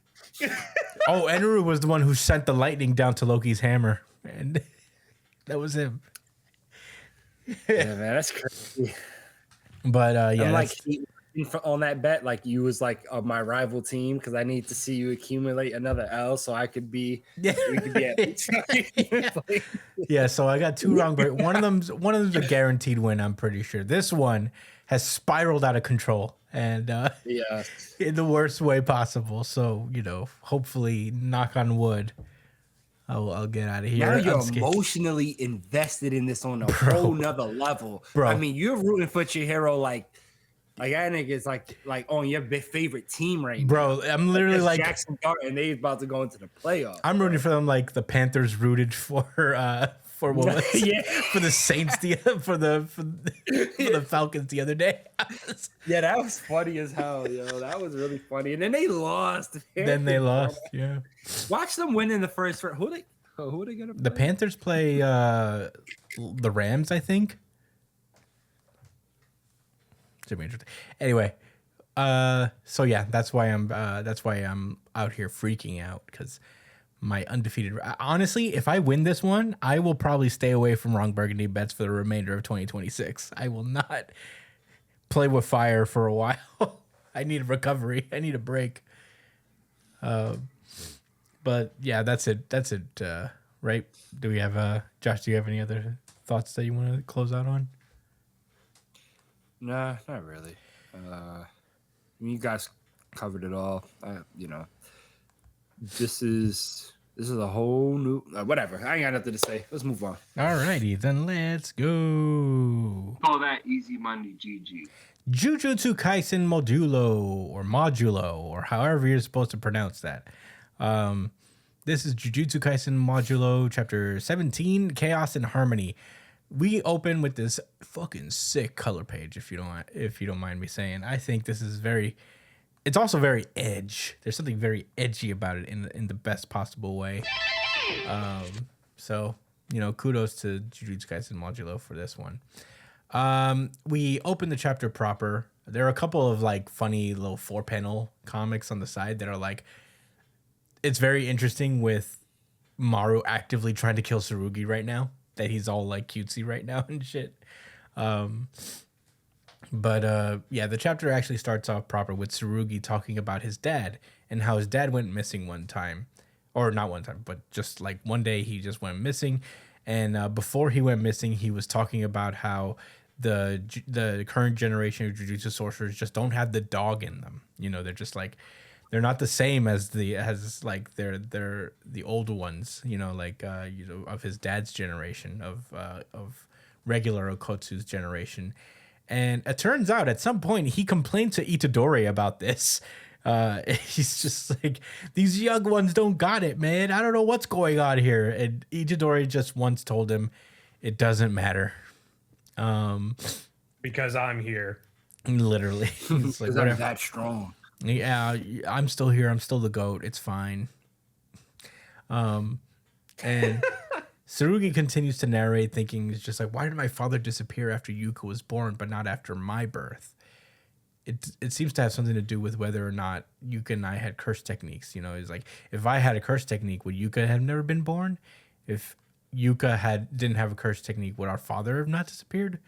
Oh, Enru was the one who sent the lightning down to Loki's hammer, and that was him. Yeah, man, that's crazy. But yeah, I'm like on that bet, like you was like my rival team because I need to see you accumulate another L so I could be. Yeah. We could be at yeah. So I got 2 wrong, but one of them's a guaranteed win. I'm pretty sure. This one has spiraled out of control, and yeah, in the worst way possible. So you know, hopefully, knock on wood, I'll get out of here. now you're unscathed. emotionally invested in this on a whole nother level. Bro. I mean, you're rooting for your hero like that nigga's like on your favorite team right now. Bro, I'm literally like Jackson Dart, and they about to go into the playoffs. I'm rooting for them like the Panthers rooted for what was Yeah. for the Saints for the Falcons the other day. Yeah, that was funny as hell, yo. That was really funny. And then they lost. Then they lost. Yeah. Watch them win in the first round. Who are they gonna play? The Panthers play the Rams, I think. Should be interesting. Anyway, so yeah, that's why I'm out here freaking out because my undefeated. Honestly, if I win this one, I will probably stay away from Wrong Burgundy bets for the remainder of 2026. I will not play with fire for a while. I need a recovery. I need a break. But yeah, that's it. That's it. Right? Do we have Josh? Do you have any other thoughts that you want to close out on? Nah, not really. You guys covered it all. This is a whole new whatever. I ain't got nothing to say. Let's move on. Alrighty, then let's go. Call that easy money, GG. Jujutsu Kaisen Modulo, or however you're supposed to pronounce that. This is Jujutsu Kaisen Modulo, chapter 17, Chaos and Harmony. We open with this fucking sick color page, if you don't mind me saying. I think this is it's also very edge. There's something very edgy about it in the best possible way. So, you know, kudos to Jujutsu Kaisen Modulo for this one. We open the chapter proper. There are a couple of like funny little 4-panel comics on the side that are like, it's very interesting with Maru actively trying to kill Tsurugi right now. That he's all like cutesy right now and shit. But yeah, the chapter actually starts off proper with Tsurugi talking about his dad and how his dad went missing one time. Or not one time, but just like one day he just went missing. And before he went missing, he was talking about how the current generation of Jujutsu sorcerers just don't have the dog in them. You know, they're just like, they're not the same as they're the older ones, you know, like of his dad's generation, of regular Okotsu's generation. And it turns out at some point he complained to Itadori about this. He's just like, these young ones don't got it, man. I don't know what's going on here. And Itadori just once told him, it doesn't matter. Because I'm here. Literally. It's like, I'm that strong. Yeah, I'm still here. I'm still the GOAT. It's fine. And Tsurugi continues to narrate, thinking, it's just like, why did my father disappear after Yuka was born, but not after my birth? It seems to have something to do with whether or not Yuka and I had curse techniques. You know, it's like, if I had a curse technique, would Yuka have never been born? If Yuka didn't have a curse technique, would our father have not disappeared?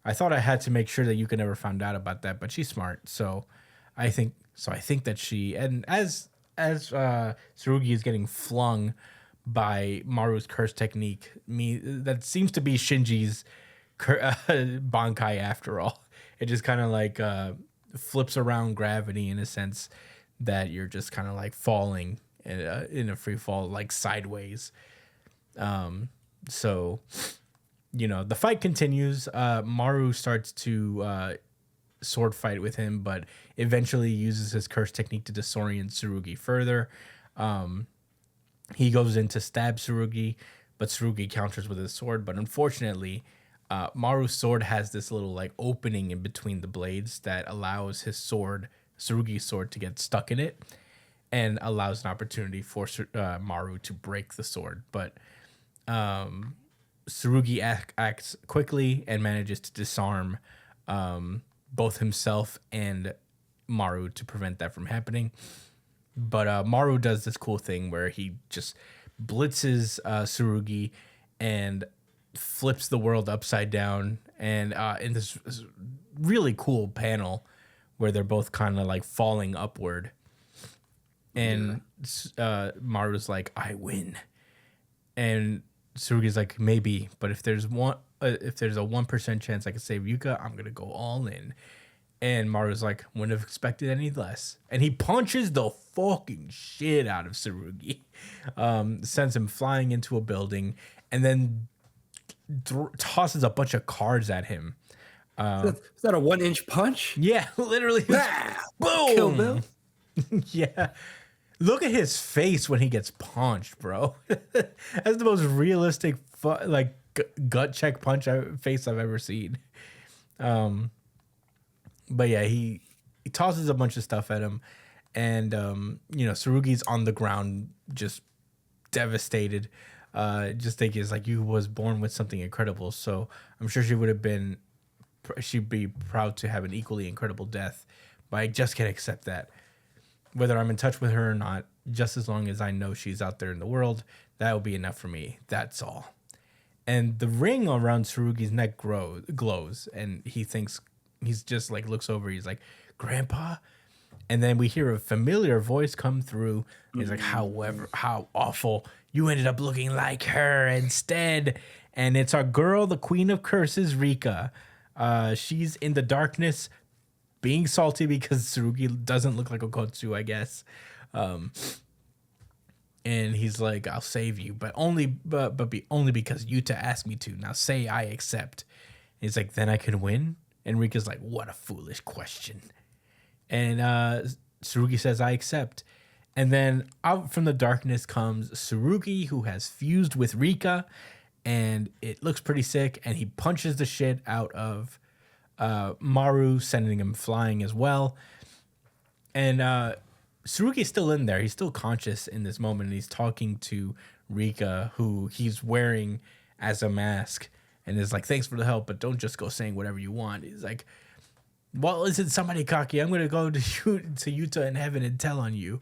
I thought I had to make sure that Yuka never found out about that, but she's smart, so I think that she, and as Tsurugi is getting flung by Maru's curse technique. That seems to be Shinji's Bankai after all. It just kind of like flips around gravity in a sense that you're just kind of like falling in a free fall, like sideways. So, the fight continues. Maru starts to sword fight with him, but eventually uses his curse technique to disorient Tsurugi further. He goes in to stab Tsurugi, but Tsurugi counters with his sword. But unfortunately, Maru's sword has this little like opening in between the blades that allows his sword, Tsurugi's sword, to get stuck in it, and allows an opportunity for Maru to break the sword. But Tsurugi acts quickly and manages to disarm both himself and Maru to prevent that from happening. But Maru does this cool thing where he just blitzes Tsurugi and flips the world upside down. And in this really cool panel where they're both kind of like falling upward. And Maru's like, I win. And Tsurugi's like, maybe, but if there's a 1% chance I can save Yuka, I'm gonna go all in. And Maru's like, wouldn't have expected any less. And he punches the fucking shit out of Tsurugi, sends him flying into a building, and then tosses a bunch of cards at him. Is that a 1-inch punch? Yeah, literally. Boom. Kill Bill. Yeah. Look at his face when he gets punched, bro. That's the most realistic, gut check punch face I've ever seen. But yeah, he tosses a bunch of stuff at him, and Tsurugi's on the ground, just devastated. Just thinking, it's like, you was born with something incredible, so I'm sure she'd be proud to have an equally incredible death. But I just can't accept that. Whether I'm in touch with her or not, just as long as I know she's out there in the world, that will be enough for me. That's all. And the ring around Tsurugi's neck glows, and he's just like, looks over, he's like, Grandpa? And then we hear a familiar voice come through. He's like, how awful. You ended up looking like her instead. And it's our girl, the Queen of Curses, Rika. She's in the darkness, being salty because Tsurugi doesn't look like Okotsu, I guess. And he's like, I'll save you, but only because Yuta asked me to. Now say I accept. He's like, then I can win? And Rika's like, what a foolish question. And Tsurugi says, I accept. And then out from the darkness comes Tsurugi, who has fused with Rika, and it looks pretty sick. And he punches the shit out of Maru, sending him flying as well. And Tsurugi's still in there. He's still conscious in this moment. And he's talking to Rika, who he's wearing as a mask. And is like, thanks for the help, but don't just go saying whatever you want. He's like, well, listen, somebody cocky. I'm going to go to Yuta in heaven and tell on you.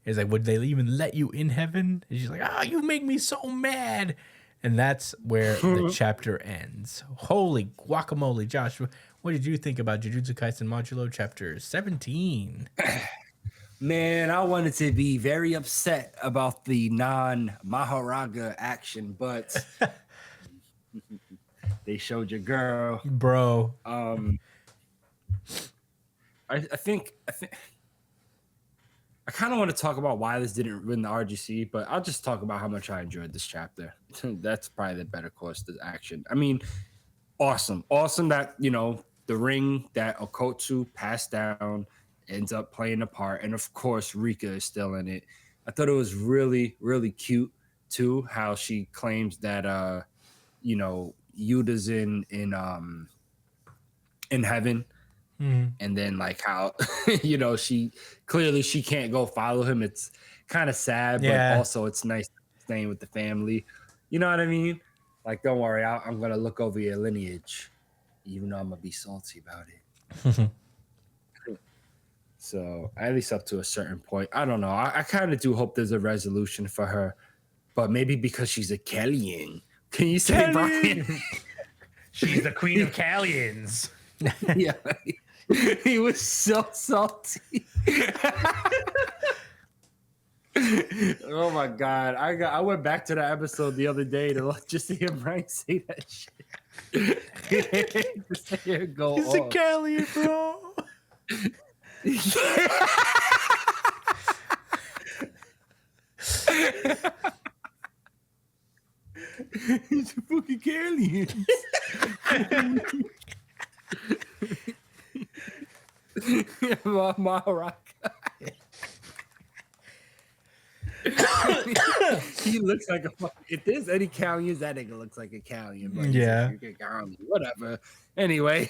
He's like, would they even let you in heaven? And she's like, you make me so mad. And that's where the chapter ends. Holy guacamole, Josh. What did you think about Jujutsu Kaisen Modulo chapter 17? Man, I wanted to be very upset about the non-Maharaga action, but they showed your girl. Bro. I think I kind of want to talk about why this didn't win the RGC, but I'll just talk about how much I enjoyed this chapter. That's probably the better course of action. I mean, awesome that, the ring that Okotsu passed down ends up playing a part. And of course, Rika is still in it. I thought it was really, really cute too, how she claims that, Yuta's in heaven. Mm-hmm. And then like how, she can't go follow him. It's kind of sad, but also it's nice staying with the family. You know what I mean? Like, don't worry, I'm going to look over your lineage, even though I'm going to be salty about it. So at least up to a certain point. I don't know. I kind of do hope there's a resolution for her, but maybe because she's a Kellyan. Can you say Brian? She's the queen of Callians. Yeah. He was so salty. Oh my God, I went back to the episode the other day to just to hear Brian say that shit. Just to hear it go He's off. a Callie, bro. He's a fucking Callie. Maharaka. He looks like a fucking. If there's any Callians, that nigga looks like a Callian. But Yeah. Whatever. Anyway,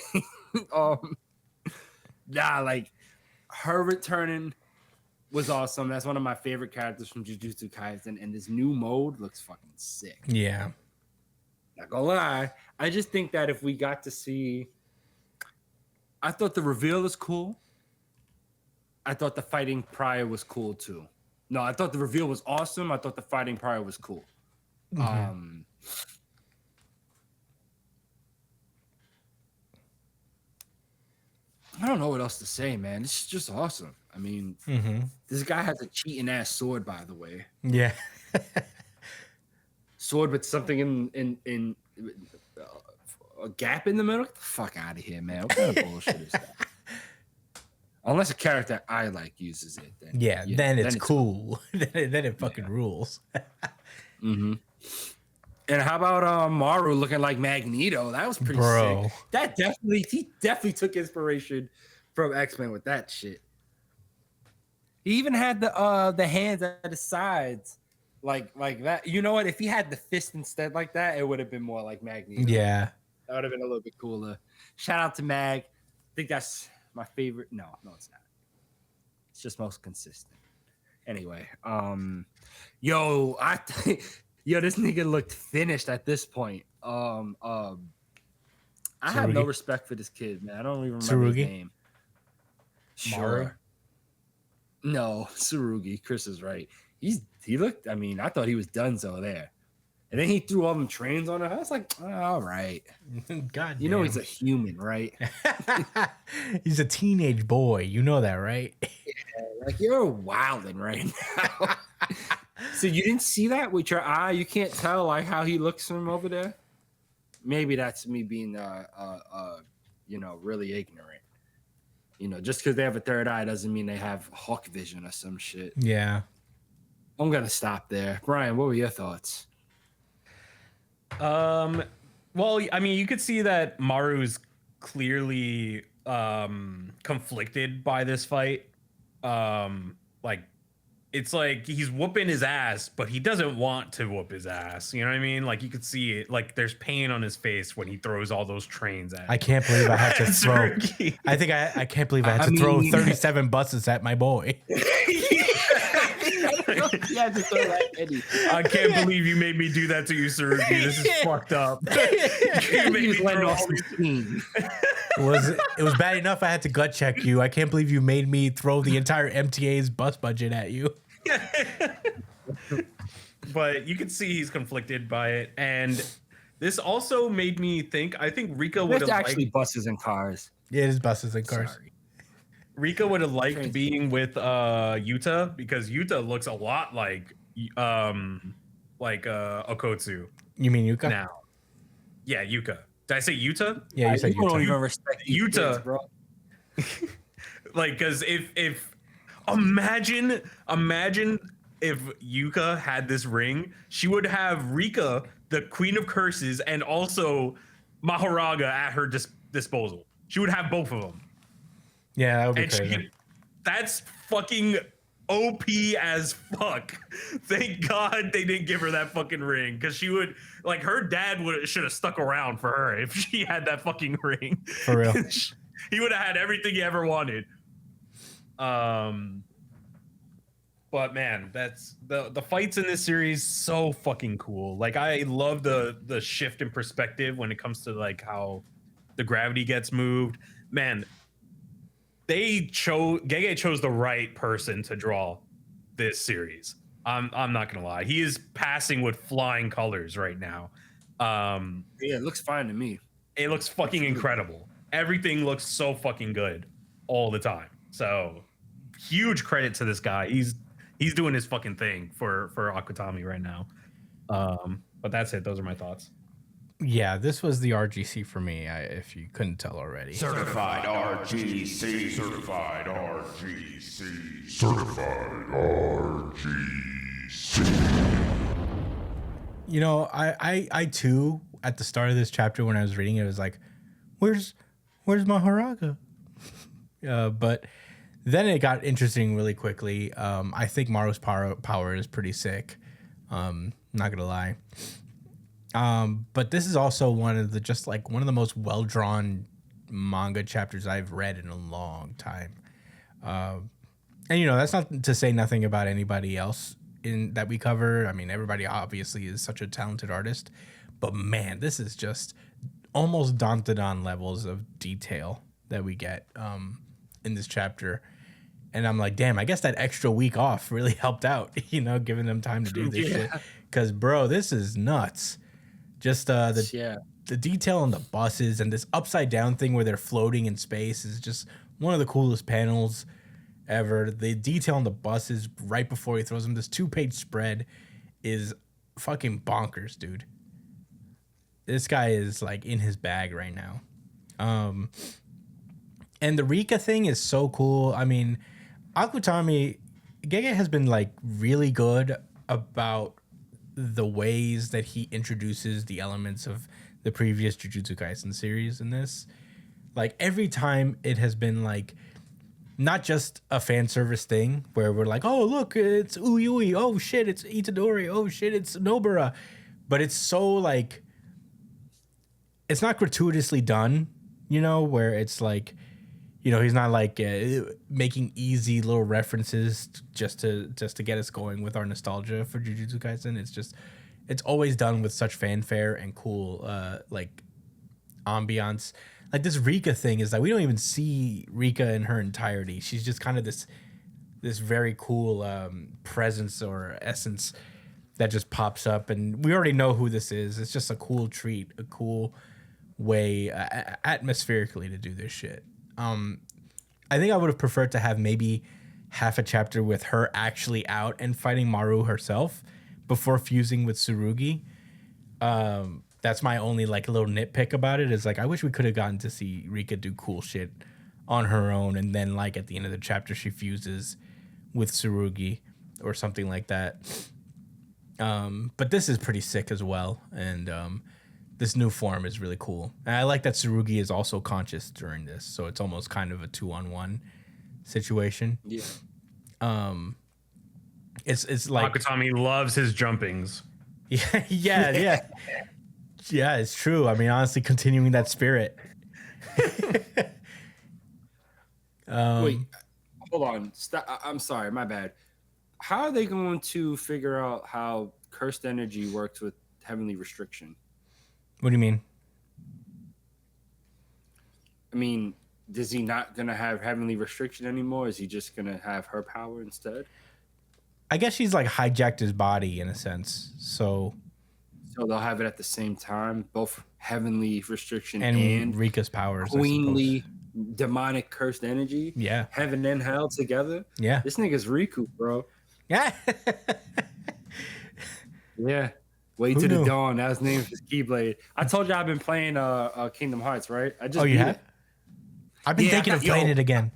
like her returning was awesome. That's one of my favorite characters from Jujutsu Kaisen, and this new mode looks fucking sick. Yeah. Not gonna lie, I just think that if we got to see, I thought the reveal was cool. I thought the fighting prior was cool too. No, I thought the reveal was awesome. I thought the fighting prior was cool. Mm-hmm. I don't know what else to say, man. This is just awesome. I mean, this guy has a cheating ass sword, by the way. Yeah. Sword with something in a gap in the middle. Get the fuck out of here, man. What kind of bullshit is that? Unless a character I like uses it, then then it's cool. then it fucking rules. And how about Maru looking like Magneto? That was pretty sick. That he definitely took inspiration from X-Men with that shit. He even had the hands at the sides, like that. You know what? If he had the fist instead like that, it would have been more like Magneto. Yeah, that would have been a little bit cooler. Shout out to Mag. I think that's my favorite. No, it's not. It's just most consistent. Anyway, yo, this nigga looked finished at this point. I have no respect for this kid, man. I don't even remember his name. Sure. No, Tsurugi. Chris is right. He looked. I mean, I thought he was donezo there. And then he threw all them trains on her. I was like, all right. God, you know he's a human, right? He's a teenage boy. You know that, right? Yeah, like you're wilding right now. So you didn't see that with your eye? You can't tell like how he looks from over there? Maybe that's me being really ignorant. Just because they have a third eye doesn't mean they have hawk vision or some shit. Yeah. I'm gonna stop there. Brian, what were your thoughts? Well, I mean, you could see that Maru's clearly conflicted by this fight. It's like he's whooping his ass, but he doesn't want to whoop his ass. You know what I mean? Like you could see it. Like there's pain on his face when he throws all those trains at him. I can't believe I had to throw. I can't believe I had to throw 37 buses at my boy. I can't believe you made me do that to you, Tsurugi. This is fucked up. You made me throw all these. It was bad enough I had to gut check you. I can't believe you made me throw the entire MTA's bus budget at you. But you can see he's conflicted by it, and this also made me think. I think Rika would have actually buses and cars. Yeah, it is buses and cars. Sorry. Rika would have liked being with Yuta because Yuta looks a lot like Okotsu. You mean Yuka? Now, yeah, Yuka. Did I say Yuta? Yeah, you said Yuta. Don't Yuta. even respect Yuta, kids, bro. Like, because if imagine if Yuka had this ring, she would have Rika, the Queen of Curses, and also Mahoraga at her disposal. She would have both of them. Yeah, that would be crazy. That's fucking OP as fuck. Thank God they didn't give her that fucking ring, because she would, like, her dad should have stuck around for her if she had that fucking ring. For real. He would have had everything he ever wanted. But man, that's the fights in this series so fucking cool. Like I love the shift in perspective when it comes to like how the gravity gets moved. Man, Gege chose the right person to draw this series. I'm not gonna lie. He is passing with flying colors right now. Yeah, it looks fine to me. It looks fucking incredible. Everything looks so fucking good all the time. So huge credit to this guy. He's He's doing his fucking thing for Akutami right now. But that's it. Those are my thoughts. Yeah, this was the RGC for me, if you couldn't tell already. Certified RGC. Certified RGC. Certified RGC. You know, I too, at the start of this chapter when I was reading it, was like, where's Maharaga? But then it got interesting really quickly. I think Maru's power is pretty sick. Not gonna lie. But this is also one of the most well-drawn manga chapters I've read in a long time. And you know, that's not to say nothing about anybody else in that we cover. I mean, everybody obviously is such a talented artist, but man, this is just almost Dandadan levels of detail that we get in this chapter. And I'm like, damn, I guess that extra week off really helped out, you know, giving them time to do this shit. Because, bro, this is nuts. Just the detail on the buses and this upside down thing where they're floating in space is just one of the coolest panels ever. The detail on the buses right before he throws them, this 2-page spread is fucking bonkers, dude. This guy is like in his bag right now. And the Rika thing is so cool. I mean, Akutami, Gege has been like really good about the ways that he introduces the elements of the previous Jujutsu Kaisen series in this. Like every time it has been like not just a fan service thing where we're like, oh look, it's Uyui, oh shit, it's Itadori, oh shit, it's Nobara. But it's so like, it's not gratuitously done, you know, where it's like, you know, he's not like making easy little references just to get us going with our nostalgia for Jujutsu Kaisen. It's always done with such fanfare and cool like ambiance. Like this Rika thing is like we don't even see Rika in her entirety. She's just kind of this very cool presence or essence that just pops up, and we already know who this is. It's just a cool treat, a cool way atmospherically to do this shit. I think I would have preferred to have maybe half a chapter with her actually out and fighting Maru herself before fusing with Tsurugi. That's my only like little nitpick about it is like, I wish we could have gotten to see Rika do cool shit on her own. And then like at the end of the chapter, she fuses with Tsurugi or something like that. But this is pretty sick as well. And, this new form is really cool. And I like that Tsurugi is also conscious during this, so it's almost kind of a 2-on-1 situation. Yeah. It's like Akutami loves his jumpings. Yeah. Yeah, it's true. I mean, honestly, continuing that spirit. Wait, hold on. I'm sorry, my bad. How are they going to figure out how cursed energy works with heavenly restriction? What do you mean? I mean, is he not going to have heavenly restriction anymore? Is he just going to have her power instead? I guess she's like hijacked his body in a sense. So they'll have it at the same time, both heavenly restriction and Rika's powers. Queenly demonic cursed energy. Yeah. Heaven and hell together. Yeah. This nigga's Riku, bro. Yeah. Yeah. Wait to the dawn. That was the name of his Keyblade. I told you I've been playing Kingdom Hearts, right? I just you have? I've been thinking of playing it again.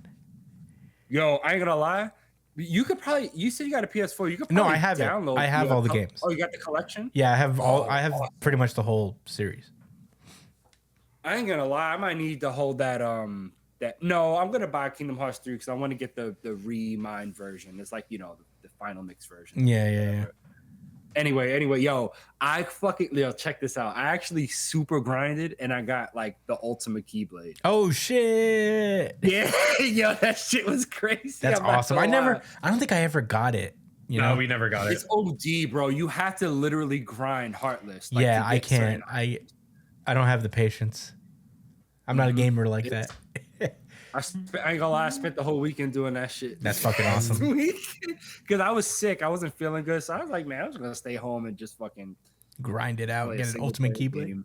Yo, I ain't gonna lie. You could probably. You said you got a PS4. You could probably No, I have download. I have all the games. Oh, you got the collection? Yeah, I have all. I have pretty much the whole series. I ain't gonna lie. I might need to hold that. No, I'm gonna buy Kingdom Hearts 3 because I want to get the re-mined version. It's like, you know, the final mix version. Yeah. Anyway, check this out. I actually super grinded and I got like the ultimate Keyblade. Oh shit! Yeah, yo, that shit was crazy. That's awesome. I don't think I ever got it. You know, we never got it. It's OD, bro. You have to literally grind Heartless. Like, yeah, I can't. I don't have the patience. I'm not a gamer like that. I ain't gonna lie, I spent the whole weekend doing that shit. That's fucking awesome. Because I was sick. I wasn't feeling good. So I was like, man, I'm just gonna stay home and just fucking grind it out, get an ultimate Keyblade.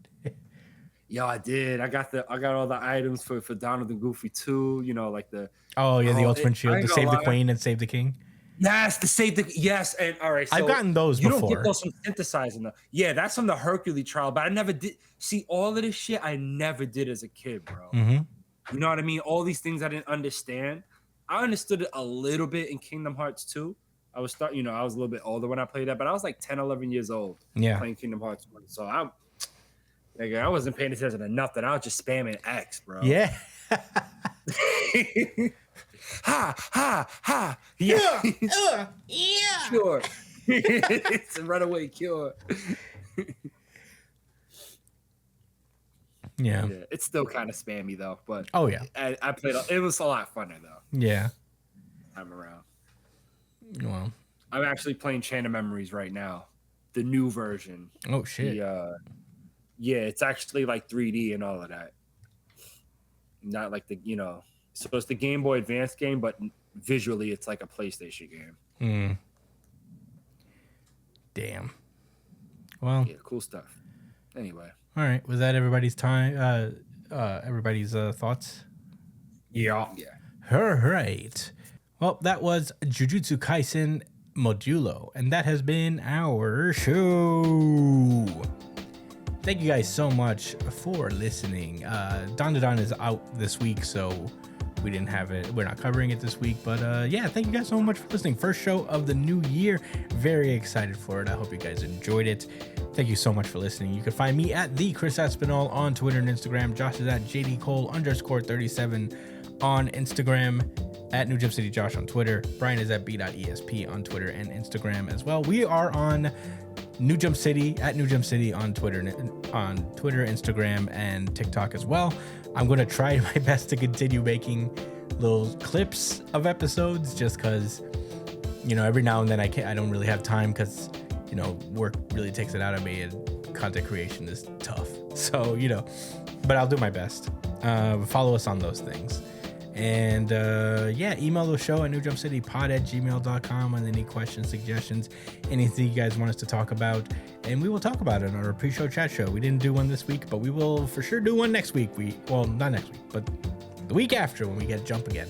Yo, I did. I got all the items for Donald and Goofy too. You know, like the the ultimate shield to save the queen and save the king. Yes, the save the yes, and all right. So I've gotten those you before. don't get those from synthesizing though. Yeah, that's from the Hercules trial, but I never did see all of this shit. I never did as a kid, bro. Mm-hmm. You know what I mean? All these things I didn't understand. I understood it a little bit in Kingdom Hearts 2. I was I was a little bit older when I played that, but I was like 10, 11 years old playing Kingdom Hearts 1. So I wasn't paying attention to nothing. I was just spamming X, bro. Yeah. Ha ha ha. Yeah. Yeah. Cure. It's a runaway cure. Yeah. It's still kind of spammy though, but Oh yeah. I played. It was a lot funner though. Yeah. Time around. Well. I'm actually playing Chain of Memories right now, the new version. Oh shit. Yeah, it's actually like 3D and all of that. Not like so it's the Game Boy Advance game, but visually it's like a PlayStation game. Damn. Well. Yeah, cool stuff. Anyway. All right. Was that everybody's time? Everybody's thoughts? Yeah. All right. Well, that was Jujutsu Kaisen Modulo, and that has been our show. Thank you guys so much for listening. Don is out this week, so we didn't have it. We're not covering it this week, but yeah, thank you guys so much for listening. First show of the new year. Very excited for it. I hope you guys enjoyed it. Thank you so much for listening. You can find me at the Chris Aspinall on Twitter and Instagram. Josh is at JDCole_37 on Instagram. At New Jump City Josh on Twitter. Brian is at b.esp on Twitter and Instagram as well. We are on New Jump City at New Jump City on Twitter, Instagram, and TikTok as well. I'm going to try my best to continue making little clips of episodes, just because, every now and then I don't really have time because, work really takes it out of me and content creation is tough. So, but I'll do my best. Follow us on those things. And email the show at newjumpcitypod@gmail.com with any questions, suggestions, anything you guys want us to talk about, and we will talk about it on our pre-show chat show. We didn't do one this week, but we will for sure do one next week. Not next week, but the week after when we get Jump again.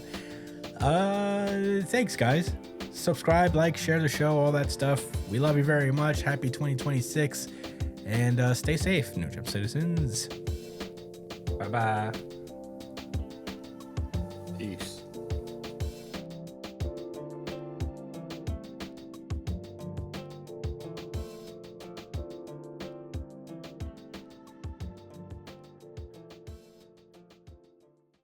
Thanks, guys. Subscribe, like, share the show, all that stuff. We love you very much. Happy 2026, and stay safe, New Jump citizens. Bye-bye. Peace.